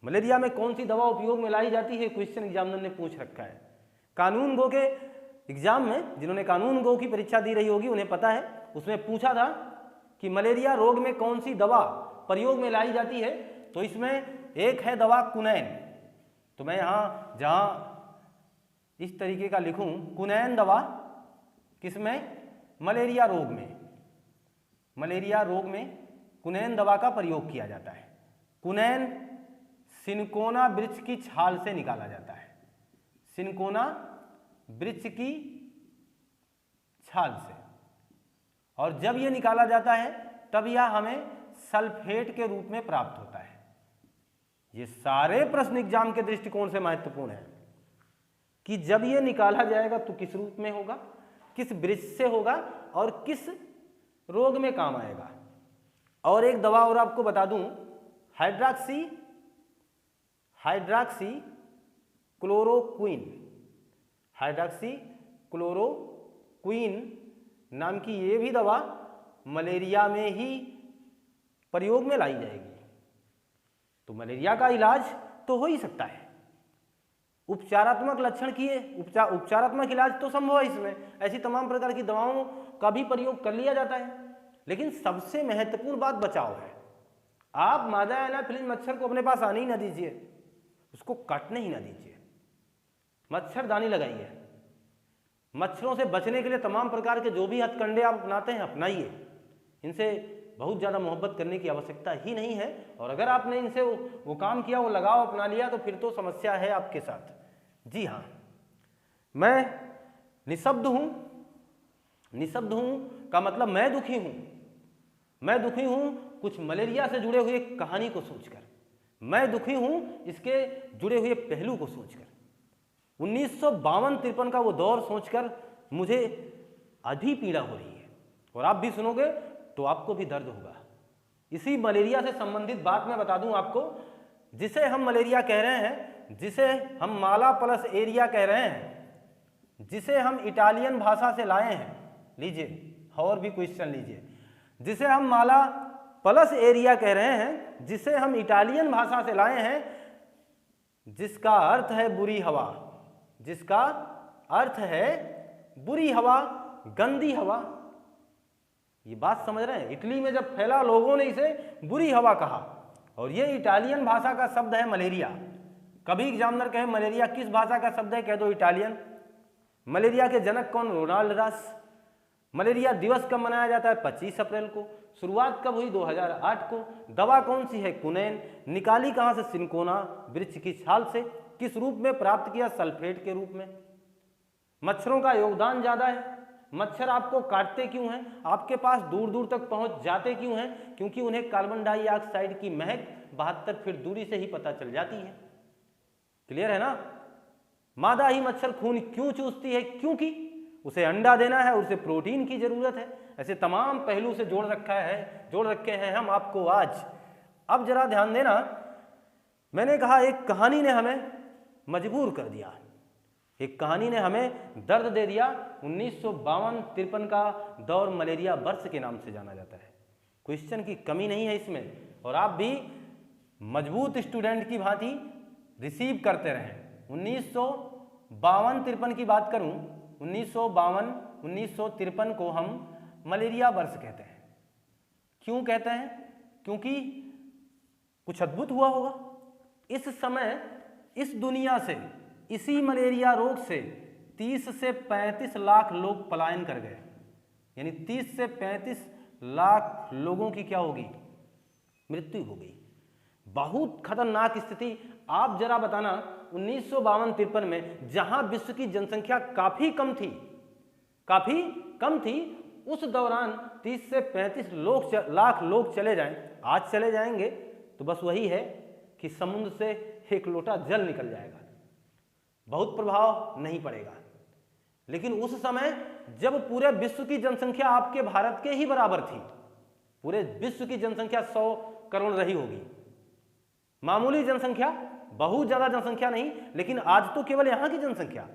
मलेरिया में कौन सी दवा उपयोग में लाई जाती है? क्वेश्चन एग्जामिनर ने पूछ रखा है। कानून गो के एग्जाम में जिन्होंने कानून गो की परीक्षा दी रही होगी उन्हें पता है, उसमें पूछा था कि मलेरिया रोग में कौन सी दवा प्रयोग में लाई जाती है, तो इसमें एक है दवा कुनैन। तो मैं यहाँ जहाँ इस तरीके का लिखूं, कुनैन दवा किसमें? मलेरिया रोग में। मलेरिया रोग में कुनैन दवा का प्रयोग किया जाता है। कुनैन सिनकोना वृक्ष की छाल से निकाला जाता है। सिनकोना वृक्ष की छाल से, और जब यह निकाला जाता है तब यह हमें सल्फेट के रूप में प्राप्त होता है। ये सारे प्रश्न एग्जाम के दृष्टिकोण से महत्वपूर्ण है कि जब यह निकाला जाएगा तो किस रूप में होगा, किस वृक्ष से होगा और किस रोग में काम आएगा। और एक दवा और आपको बता दूं, हाइड्रॉक्सी क्लोरोक्विन नाम की ये भी दवा मलेरिया में ही प्रयोग में लाई जाएगी। तो मलेरिया का इलाज तो हो ही सकता है। उपचारात्मक लक्षण किए, उपचारात्मक इलाज तो संभव है इसमें, ऐसी तमाम प्रकार की दवाओं का भी प्रयोग कर लिया जाता है। लेकिन सबसे महत्वपूर्ण बात बचाव है। आप मादा एनाफिलीज मच्छर को अपने पास आने ही ना दीजिए, उसको काटने ही ना दीजिए, मच्छरदानी लगाइए। मच्छरों से बचने के लिए तमाम प्रकार के जो भी हथकंडे आप अपनाते हैं अपनाइए। इनसे बहुत ज़्यादा मोहब्बत करने की आवश्यकता ही नहीं है, और अगर आपने इनसे वो काम किया, वो लगाव अपना लिया, तो फिर तो समस्या है आपके साथ। जी हाँ, मैं निशब्द हूँ। निशब्द हूँ का मतलब मैं दुखी हूँ। मैं दुखी हूँ कुछ मलेरिया से जुड़े हुए कहानी को सोचकर। मैं दुखी हूँ इसके जुड़े हुए पहलू को सोचकर। 1952-53 का वो दौर सोचकर मुझे अभी पीड़ा हो रही है, और आप भी सुनोगे तो आपको भी दर्द होगा। इसी मलेरिया से संबंधित बात मैं बता दूं आपको, जिसे हम मलेरिया कह रहे हैं, जिसे हम माला प्लस एरिया कह रहे हैं, जिसे हम इटालियन भाषा से लाए हैं। लीजिए और भी क्वेश्चन लीजिए। जिसे हम माला प्लस एरिया कह रहे हैं, जिसे हम इटालियन भाषा से लाए हैं, जिसका अर्थ है बुरी हवा। जिसका अर्थ है बुरी हवा, गंदी हवा। ये बात समझ रहे हैं? इटली में जब फैला लोगों ने इसे बुरी हवा कहा, और ये इटालियन भाषा का शब्द है मलेरिया। कभी एग्जामिनर कहे मलेरिया किस भाषा का शब्द है, कह दो इटालियन। मलेरिया के जनक कौन? रोनाल्ड रास। मलेरिया दिवस कब मनाया जाता है? 25 अप्रैल को। शुरुआत कब हुई? 2008 को। दवा कौन सी है? कुनैन। निकाली कहाँ से? सिनकोना वृक्ष की छाल से। किस रूप में प्राप्त किया? सल्फेट के रूप में। मच्छरों का योगदान ज्यादा है। मच्छर आपको काटते क्यों हैं? आपके पास दूर दूर तक पहुंच जाते क्यों हैं? क्योंकि उन्हें कार्बन डाइऑक्साइड की महक 72 फीट दूरी से ही पता चल जाती है। क्लियर है ना? मादा ही मच्छर खून क्यों चूसती है? क्योंकि उसे अंडा देना है, उसे प्रोटीन की जरूरत है। ऐसे तमाम पहलू से जोड़ रखे हैं हम आपको आज। अब जरा ध्यान देना, मैंने कहा एक कहानी ने हमें मजबूर कर दिया, एक कहानी ने हमें दर्द दे दिया। 1952-53 का दौर मलेरिया वर्ष के नाम से जाना जाता है। क्वेश्चन की कमी नहीं है इसमें, और आप भी मजबूत स्टूडेंट की भांति रिसीव करते रहें। 1952-53 की बात करूं, 1952-1953 को हम मलेरिया वर्ष कहते हैं। क्यों कहते हैं? क्योंकि कुछ अद्भुत हुआ होगा। इस समय इस दुनिया से इसी मलेरिया रोग से 30 से 35 लाख लोग पलायन कर गए, यानी 30 से 35 लाख लोगों की क्या होगी? मृत्यु हो गई। बहुत खतरनाक स्थिति। आप जरा बताना, 1952-53 में जहां विश्व की जनसंख्या काफी कम थी, उस दौरान 30 से 35 लाख लोग चले जाएं, आज चले जाएंगे तो बस वही है कि समुद्र से एक लोटा जल निकल जाएगा, बहुत प्रभाव नहीं पड़ेगा। लेकिन उस समय जब पूरे विश्व की जनसंख्या आपके भारत के ही बराबर थी, पूरे विश्व की जनसंख्या 100 करोड़ रही होगी, मामूली जनसंख्या, बहुत ज्यादा जनसंख्या नहीं, लेकिन आज तो केवल यहां की जनसंख्या,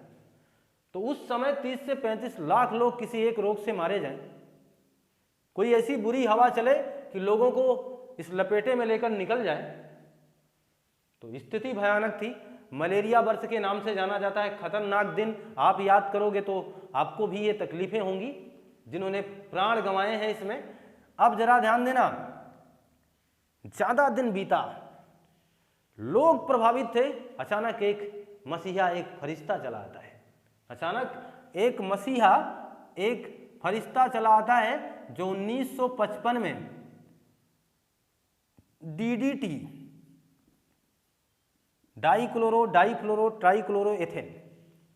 तो उस समय 30 से 35 लाख लोग किसी एक रोग से मारे जाएं, कोई ऐसी बुरी हवा चले कि लोगों को इस लपेटे में लेकर निकल जाए, तो स्थिति भयानक थी। मलेरिया वर्ष के नाम से जाना जाता है। खतरनाक दिन आप याद करोगे तो आपको भी ये तकलीफें होंगी जिन्होंने प्राण गंवाए हैं इसमें। अब जरा ध्यान देना, ज्यादा दिन बीता, लोग प्रभावित थे, अचानक एक मसीहा, एक फरिश्ता चला आता है। अचानक एक मसीहा, एक फरिश्ता चला आता है जो 1955 में DDT, डाइफ्लोरो ट्राइक्लोरोएथेन,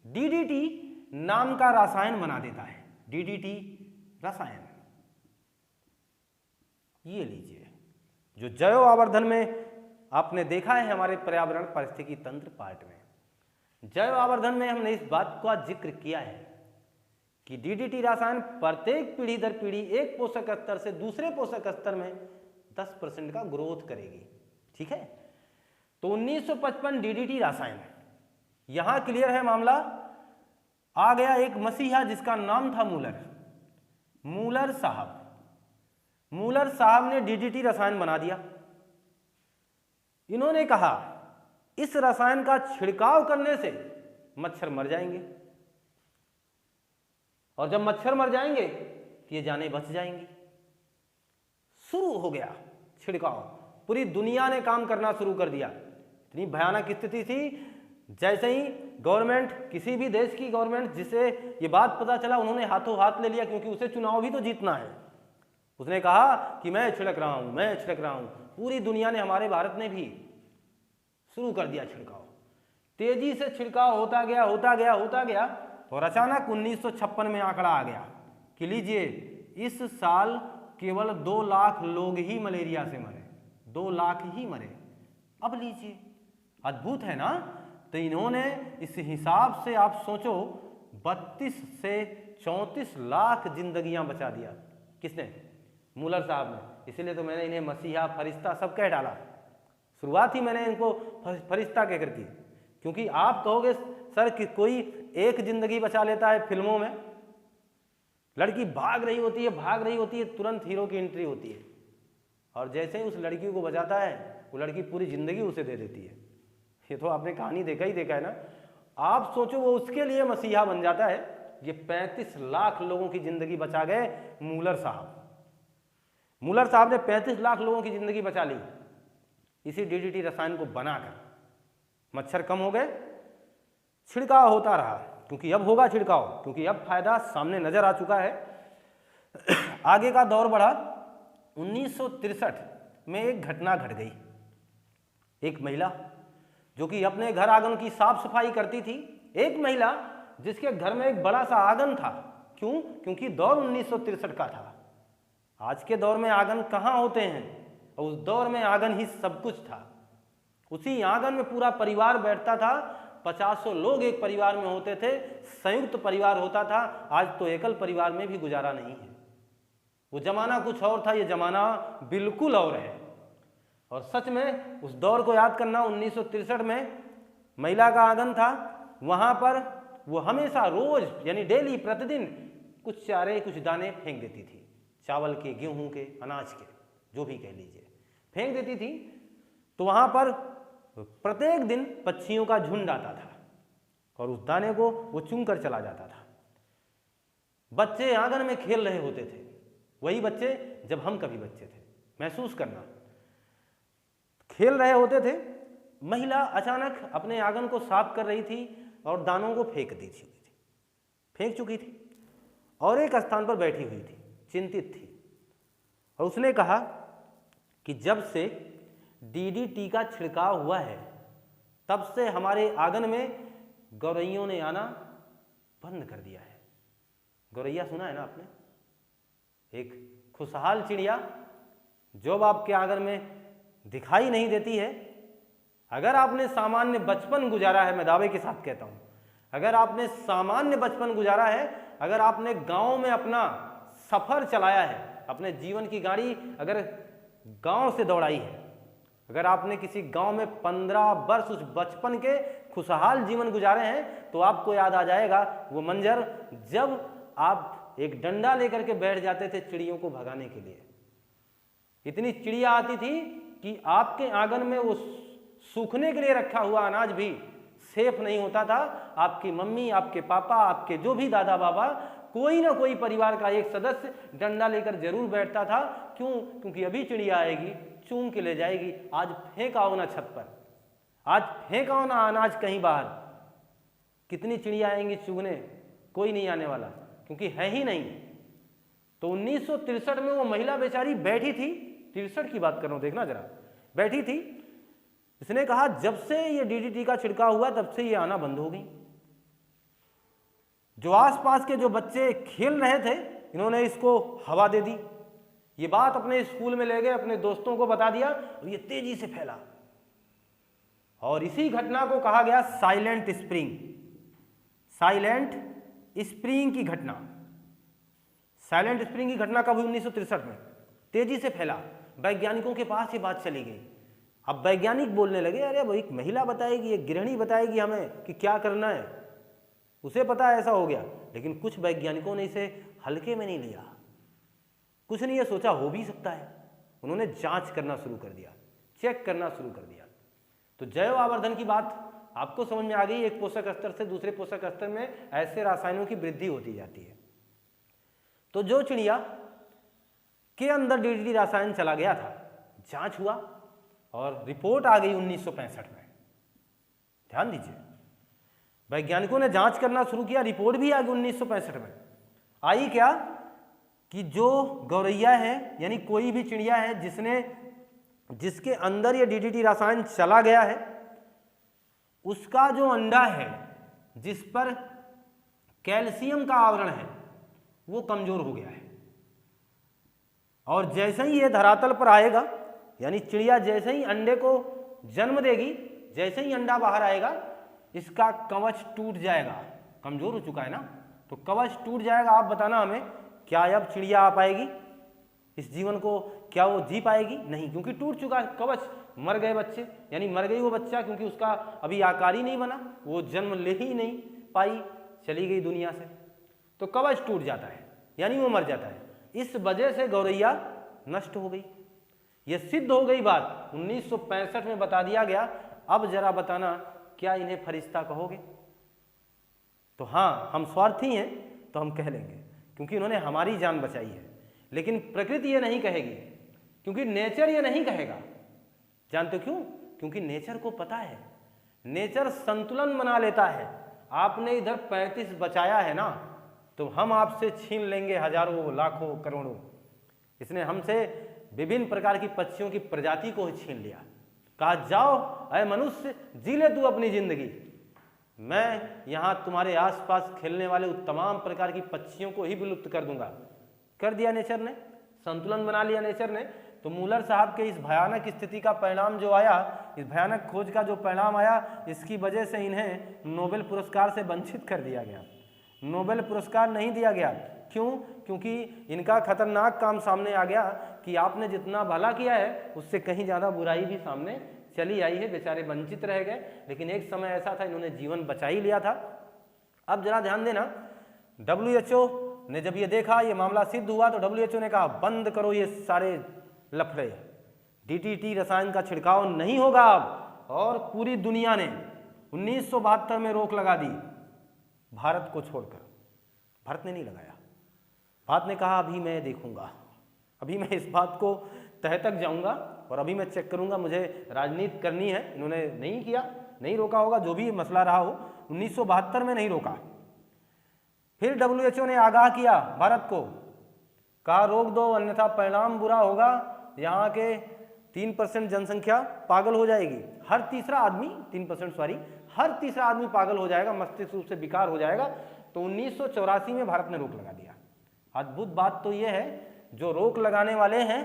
DDT नाम का रसायन बना देता है। DDT रसायन, ये लीजिए, जो जैव आवर्धन में आपने देखा है हमारे पर्यावरण पारिस्थितिकी तंत्र पार्ट में। जैव आवर्धन में हमने इस बात का जिक्र किया है कि DDT रसायन प्रत्येक पीढ़ी दर पीढ़ी एक पोषक स्तर से दूसरे पोषक स्तर में 10% का ग्रोथ करेगी। ठीक है, तो 1955 DDT रसायन, यहां क्लियर है मामला। आ गया एक मसीहा जिसका नाम था मूलर साहब ने DDT रसायन बना दिया। इन्होंने कहा इस रसायन का छिड़काव करने से मच्छर मर जाएंगे, और जब मच्छर मर जाएंगे तो ये जानें बच जाएंगी। शुरू हो गया छिड़काव, पूरी दुनिया ने काम करना शुरू कर दिया। इतनी भयानक स्थिति थी, जैसे ही गवर्नमेंट, किसी भी देश की गवर्नमेंट, जिसे ये बात पता चला, उन्होंने हाथों हाथ ले लिया, क्योंकि उसे चुनाव भी तो जीतना है। उसने कहा कि मैं छिड़क रहा हूं। पूरी दुनिया ने, हमारे भारत ने भी शुरू कर दिया छिड़काव। तेजी से छिड़काव होता गया और अचानक 1956 में आंकड़ा आ गया कि लीजिए, इस साल केवल 2 लाख लोग ही मलेरिया से मरे, 2 लाख ही मरे। अब लीजिए, अद्भुत है ना। तो इन्होंने इस हिसाब से आप सोचो 32 से 34 लाख जिंदगियां बचा दिया। किसने? मूलर साहब ने। इसीलिए तो मैंने इन्हें मसीहा, फरिश्ता सब कह डाला। शुरुआत ही मैंने इनको फरिश्ता कहकर की, क्योंकि आप कहोगे सर कि कोई एक जिंदगी बचा लेता है फिल्मों में, लड़की भाग रही होती है, तुरंत हीरो की एंट्री होती है, और जैसे ही उस लड़की को बचाता है, वो लड़की पूरी जिंदगी उसे दे देती है। ये तो आपने कहानी देखा है ना। आप सोचो, वो उसके लिए मसीहा बन जाता है। ये 35 लाख लोगों की जिंदगी बचा गए मूलर साहब ने 35 लाख लोगों की जिंदगी बचा ली इसी DDT रसायन को बनाकर। मच्छर कम हो गए, छिड़काव होता रहा, क्योंकि अब होगा छिड़काव, क्योंकि अब फायदा सामने नजर आ चुका है। आगे का दौर बढ़ा। 1963 में एक घटना घट गई। एक महिला जो कि अपने घर आंगन की साफ सफाई करती थी, एक महिला जिसके घर में एक बड़ा सा आंगन था। क्यों? क्योंकि दौर 1963 का था। आज के दौर में आंगन कहाँ होते हैं, और उस दौर में आंगन ही सब कुछ था। उसी आंगन में पूरा परिवार बैठता था, 50 लोग एक परिवार में होते थे, संयुक्त परिवार होता था। आज तो एकल परिवार में भी गुजारा नहीं है। वो जमाना कुछ और था, ये जमाना बिल्कुल और है। और सच में उस दौर को याद करना, 1963 में महिला का आंगन था, वहां पर वो हमेशा रोज यानी डेली प्रतिदिन कुछ चारे, कुछ दाने फेंक देती थी, चावल के, गेहूं के, अनाज के, जो भी कह लीजिए, फेंक देती थी। तो वहां पर प्रत्येक दिन पक्षियों का झुंड आता था और उस दाने को वो चुन कर चला जाता था। बच्चे आंगन में खेल रहे होते थे, वही बच्चे जब हम कभी बच्चे थे, महसूस करना, खेल रहे होते थे। महिला अचानक अपने आंगन को साफ कर रही थी और दानों को फेंक चुकी थी और एक स्थान पर बैठी हुई थी, चिंतित थी। और उसने कहा कि जब से डीडीटी का छिड़काव हुआ है तब से हमारे आंगन में गौरैयों ने आना बंद कर दिया है। गौरैया सुना है ना आपने, एक खुशहाल चिड़िया जो आपके आंगन में दिखाई नहीं देती है। अगर आपने सामान्य बचपन गुजारा है, मैं दावे के साथ कहता हूं, अगर आपने सामान्य बचपन गुजारा है, अगर आपने गांव में अपना सफर चलाया है, अपने जीवन की गाड़ी अगर गांव से दौड़ाई है, अगर आपने किसी गांव में 15 वर्ष उस बचपन के खुशहाल जीवन गुजारे हैं, तो आपको याद आ जाएगा वो मंजर जब आप एक डंडा लेकर के बैठ जाते थे चिड़ियों को भगाने के लिए। इतनी चिड़िया आती थी कि आपके आंगन में वो सूखने के लिए रखा हुआ अनाज भी सेफ नहीं होता था। आपकी मम्मी, आपके पापा, आपके जो भी दादा बाबा, कोई ना कोई परिवार का एक सदस्य डंडा लेकर जरूर बैठता था। क्यों? क्योंकि अभी चिड़िया आएगी, चूम के ले जाएगी। आज फेंक आओ ना छत पर, आज फेंक आओ ना अनाज कहीं बाहर। कितनी चिड़िया आएंगी चुगने? कोई नहीं आने वाला, क्योंकि है ही नहीं। तो 1963 में वो महिला बेचारी बैठी थी, 63 की बात कर रहा हूं, देखना जरा, बैठी थी। इसने कहा जब से ये डीडीटी का छिड़काव हुआ तब से ये आना बंद हो गई। जो आसपास के जो बच्चे खेल रहे थे, इन्होंने इसको हवा दे दी। ये बात अपने स्कूल में ले गए, अपने दोस्तों को बता दिया और ये तेजी से फैला। और इसी घटना को कहा गया साइलेंट स्प्रिंग। साइलेंट स्प्रिंग की घटना, साइलेंट स्प्रिंग की घटना कब हुई? 1963 में। तेजी से फैला, वैज्ञानिकों के पास ये बात चली गई। अब वैज्ञानिक बोलने लगे, अरे भाई एक महिला बताएगी, एक गृहिणी बताएगी हमें कि क्या करना है, उसे पता है ऐसा हो गया। लेकिन कुछ वैज्ञानिकों ने इसे हल्के में नहीं लिया, कुछ नहीं ये सोचा हो भी सकता है। उन्होंने जांच करना शुरू कर दिया, चेक करना शुरू कर दिया। तो जैव आवर्धन की बात आपको समझ में आ गई। एक पोषक स्तर से दूसरे पोषक स्तर में ऐसे रसायनों की वृद्धि होती जाती है। तो जो चिड़िया के अंदर डीडीटी रसायन चला गया था, जांच हुआ और रिपोर्ट आ गई 1965 में। ध्यान दीजिए, वैज्ञानिकों ने जांच करना शुरू किया, रिपोर्ट भी आ गई 1965 में। आई क्या कि जो गौरैया है, यानी कोई भी चिड़िया है जिसके अंदर ये डीडीटी रसायन चला गया है, उसका जो अंडा है जिस पर कैल्शियम का आवरण है वो कमजोर हो गया है। और जैसे ही ये धरातल पर आएगा, यानी चिड़िया जैसे ही अंडे को जन्म देगी, जैसे ही अंडा बाहर आएगा, इसका कवच टूट जाएगा। कमजोर हो चुका है ना, तो कवच टूट जाएगा। आप बताना हमें, क्या अब चिड़िया आ पाएगी इस जीवन को? क्या वो जी पाएगी? नहीं, क्योंकि टूट चुका है कवच। मर गए बच्चे, यानी मर गई वो बच्चा, क्योंकि उसका अभी आकार ही नहीं बना, वो जन्म ले ही नहीं पाई, चली गई दुनिया से। तो कवच टूट जाता है, यानी वो मर जाता है। इस वजह से गौरैया नष्ट हो गई। ये सिद्ध हो गई बात, 1965 में बता दिया गया। अब जरा बताना, क्या इन्हें फरिश्ता कहोगे? तो हाँ, हम स्वार्थी हैं तो हम कह लेंगे, क्योंकि इन्होंने हमारी जान बचाई है। लेकिन प्रकृति ये नहीं कहेगी, क्योंकि नेचर ये नहीं कहेगा। जानते क्यों? क्योंकि नेचर को पता है, नेचर संतुलन बना लेता है। आपने इधर 35 बचाया है ना, तो हम आपसे छीन लेंगे हजारों, लाखों, करोड़ों। इसने हमसे विभिन्न प्रकार की पक्षियों की प्रजाति को ही छीन लिया। कहा जाओ अय मनुष्य, जी ले तू अपनी जिंदगी, मैं यहाँ तुम्हारे आसपास खेलने वाले तमाम प्रकार की पक्षियों को ही विलुप्त कर दूंगा। कर दिया नेचर ने, संतुलन बना लिया नेचर ने। तो मूलर साहब के इस भयानक स्थिति का परिणाम जो आया, इस भयानक खोज का जो परिणाम आया, इसकी वजह से इन्हें नोबेल पुरस्कार से वंचित कर दिया गया। नोबेल पुरस्कार नहीं दिया गया। क्यों? क्योंकि इनका खतरनाक काम सामने आ गया कि आपने जितना भला किया है उससे कहीं ज़्यादा बुराई भी सामने चली आई है। बेचारे वंचित रह गए, लेकिन एक समय ऐसा था इन्होंने जीवन बचा ही लिया था। अब जरा ध्यान देना, WHO ने जब ये देखा, ये मामला सिद्ध हुआ, तो WHO ने कहा बंद करो ये सारे लफड़े, DDT रसायन का छिड़काव नहीं होगा अब। और पूरी दुनिया ने 1972 में रोक लगा दी, भारत को छोड़कर। भारत ने नहीं लगाया। भारत ने कहा अभी मैं देखूंगा, अभी मैं इस बात को तह तक जाऊंगा और अभी मैं चेक करूंगा, मुझे राजनीति करनी है। इन्होंने नहीं किया, नहीं रोका होगा, जो भी मसला रहा हो। 1972 में नहीं रोका। फिर WHO ने आगाह किया भारत को, कहा रोक दो अन्यथा परिणाम बुरा होगा, यहाँ के 3% जनसंख्या पागल हो जाएगी। हर तीसरा आदमी 3% सॉरी हर तीसरा आदमी पागल हो जाएगा, मस्तिष्क रूप से विकार हो जाएगा। तो 1984 में भारत ने रोक लगा दिया। अद्भुत बात तो यह है, जो रोक लगाने वाले हैं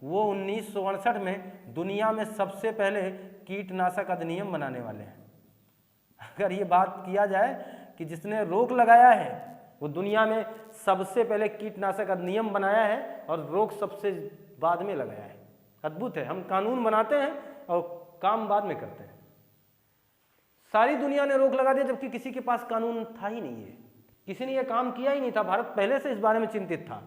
वो 1968 में दुनिया में सबसे पहले कीटनाशक अधिनियम बनाने वाले हैं। अगर ये बात किया जाए कि जिसने रोक लगाया है वो दुनिया में सबसे पहले कीटनाशक अधिनियम बनाया है और रोक सबसे बाद में लगाया है। अद्भुत है, हम कानून बनाते हैं और काम बाद में करते हैं। सारी दुनिया ने रोक लगा दिया जबकि किसी के पास कानून था ही नहीं है, किसी ने यह काम किया ही नहीं था। भारत पहले से इस बारे में चिंतित था।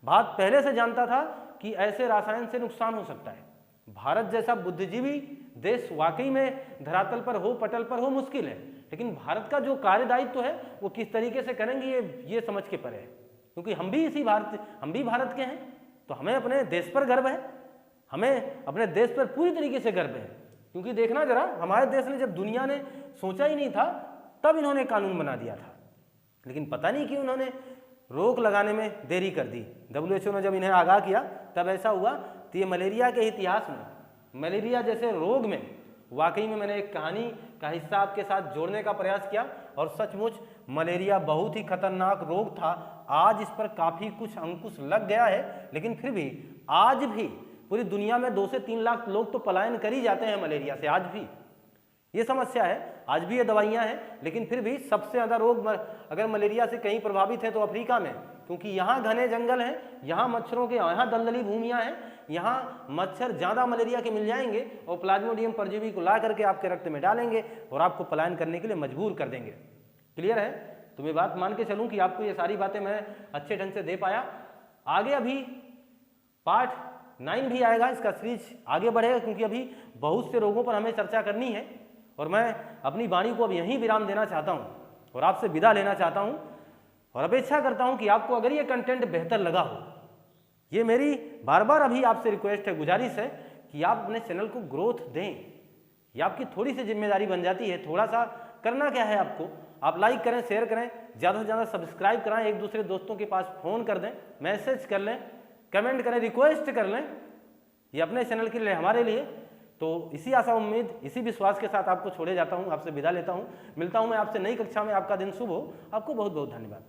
भारत पहले से जानता था कि ऐसे रसायन से नुकसान हो सकता है। भारत जैसा बुद्धिजीवी देश वाकई में धरातल पर हो, पटल पर हो, मुश्किल है। लेकिन भारत का जो कार्यदायित्व है वो किस तरीके से करेंगे ये समझ के परे है। क्योंकि हम भी भारत के हैं, तो हमें अपने देश पर गर्व है, हमें अपने देश पर पूरी तरीके से गर्व है। क्योंकि देखना जरा, हमारे देश ने जब दुनिया ने सोचा ही नहीं था तब इन्होंने कानून बना दिया था। लेकिन पता नहीं क्यों उन्होंने रोक लगाने में देरी कर दी। WHO ने जब इन्हें आगाह किया तब ऐसा हुआ। तो ये मलेरिया के इतिहास में, मलेरिया जैसे रोग में वाकई में मैंने एक कहानी का हिस्सा आपके साथ जोड़ने का प्रयास किया। और सचमुच मलेरिया बहुत ही खतरनाक रोग था। आज इस पर काफ़ी कुछ अंकुश लग गया है, लेकिन फिर भी आज भी पूरी दुनिया में 2 से 3 लाख लोग तो पलायन कर ही जाते हैं मलेरिया से। आज भी ये समस्या है, आज भी ये दवाइयाँ हैं, लेकिन फिर भी सबसे ज़्यादा रोग अगर मलेरिया से कहीं प्रभावित है तो अफ्रीका में। क्योंकि यहाँ घने जंगल हैं, यहाँ मच्छरों के, यहाँ दलदली भूमियाँ हैं, यहाँ मच्छर ज़्यादा मलेरिया के मिल जाएंगे और प्लाज्मोडियम परजीवी को ला करके आपके रक्त में डालेंगे और आपको पलायन करने के लिए मजबूर कर देंगे। क्लियर है? तो मैं बात मान के चलूँ कि आपको ये सारी बातें मैं अच्छे ढंग से दे पाया। आगे अभी पार्ट 9 भी आएगा, इसका सीरीज आगे बढ़ेगा क्योंकि अभी बहुत से रोगों पर हमें चर्चा करनी है। और मैं अपनी वाणी को अब यहीं विराम देना चाहता हूँ और आपसे विदा लेना चाहता हूँ और अपेक्षा करता हूँ कि आपको अगर ये कंटेंट बेहतर लगा हो, ये मेरी बार बार अभी आपसे रिक्वेस्ट है, गुजारिश है कि आप अपने चैनल को ग्रोथ दें। ये आपकी थोड़ी सी जिम्मेदारी बन जाती है। थोड़ा सा करना क्या है आपको, आप लाइक करें, शेयर करें, ज़्यादा से ज़्यादा सब्सक्राइब कराएं, एक दूसरे दोस्तों के पास फ़ोन कर दें, मैसेज कर लें, कमेंट करें, रिक्वेस्ट कर लें। ये अपने चैनल के लिए, हमारे लिए। तो इसी आशा उम्मीद, इसी विश्वास के साथ आपको छोड़े जाता हूँ, आपसे विदा लेता हूँ। मिलता हूँ मैं आपसे नई कक्षा में। आपका दिन शुभ हो। आपको बहुत बहुत धन्यवाद।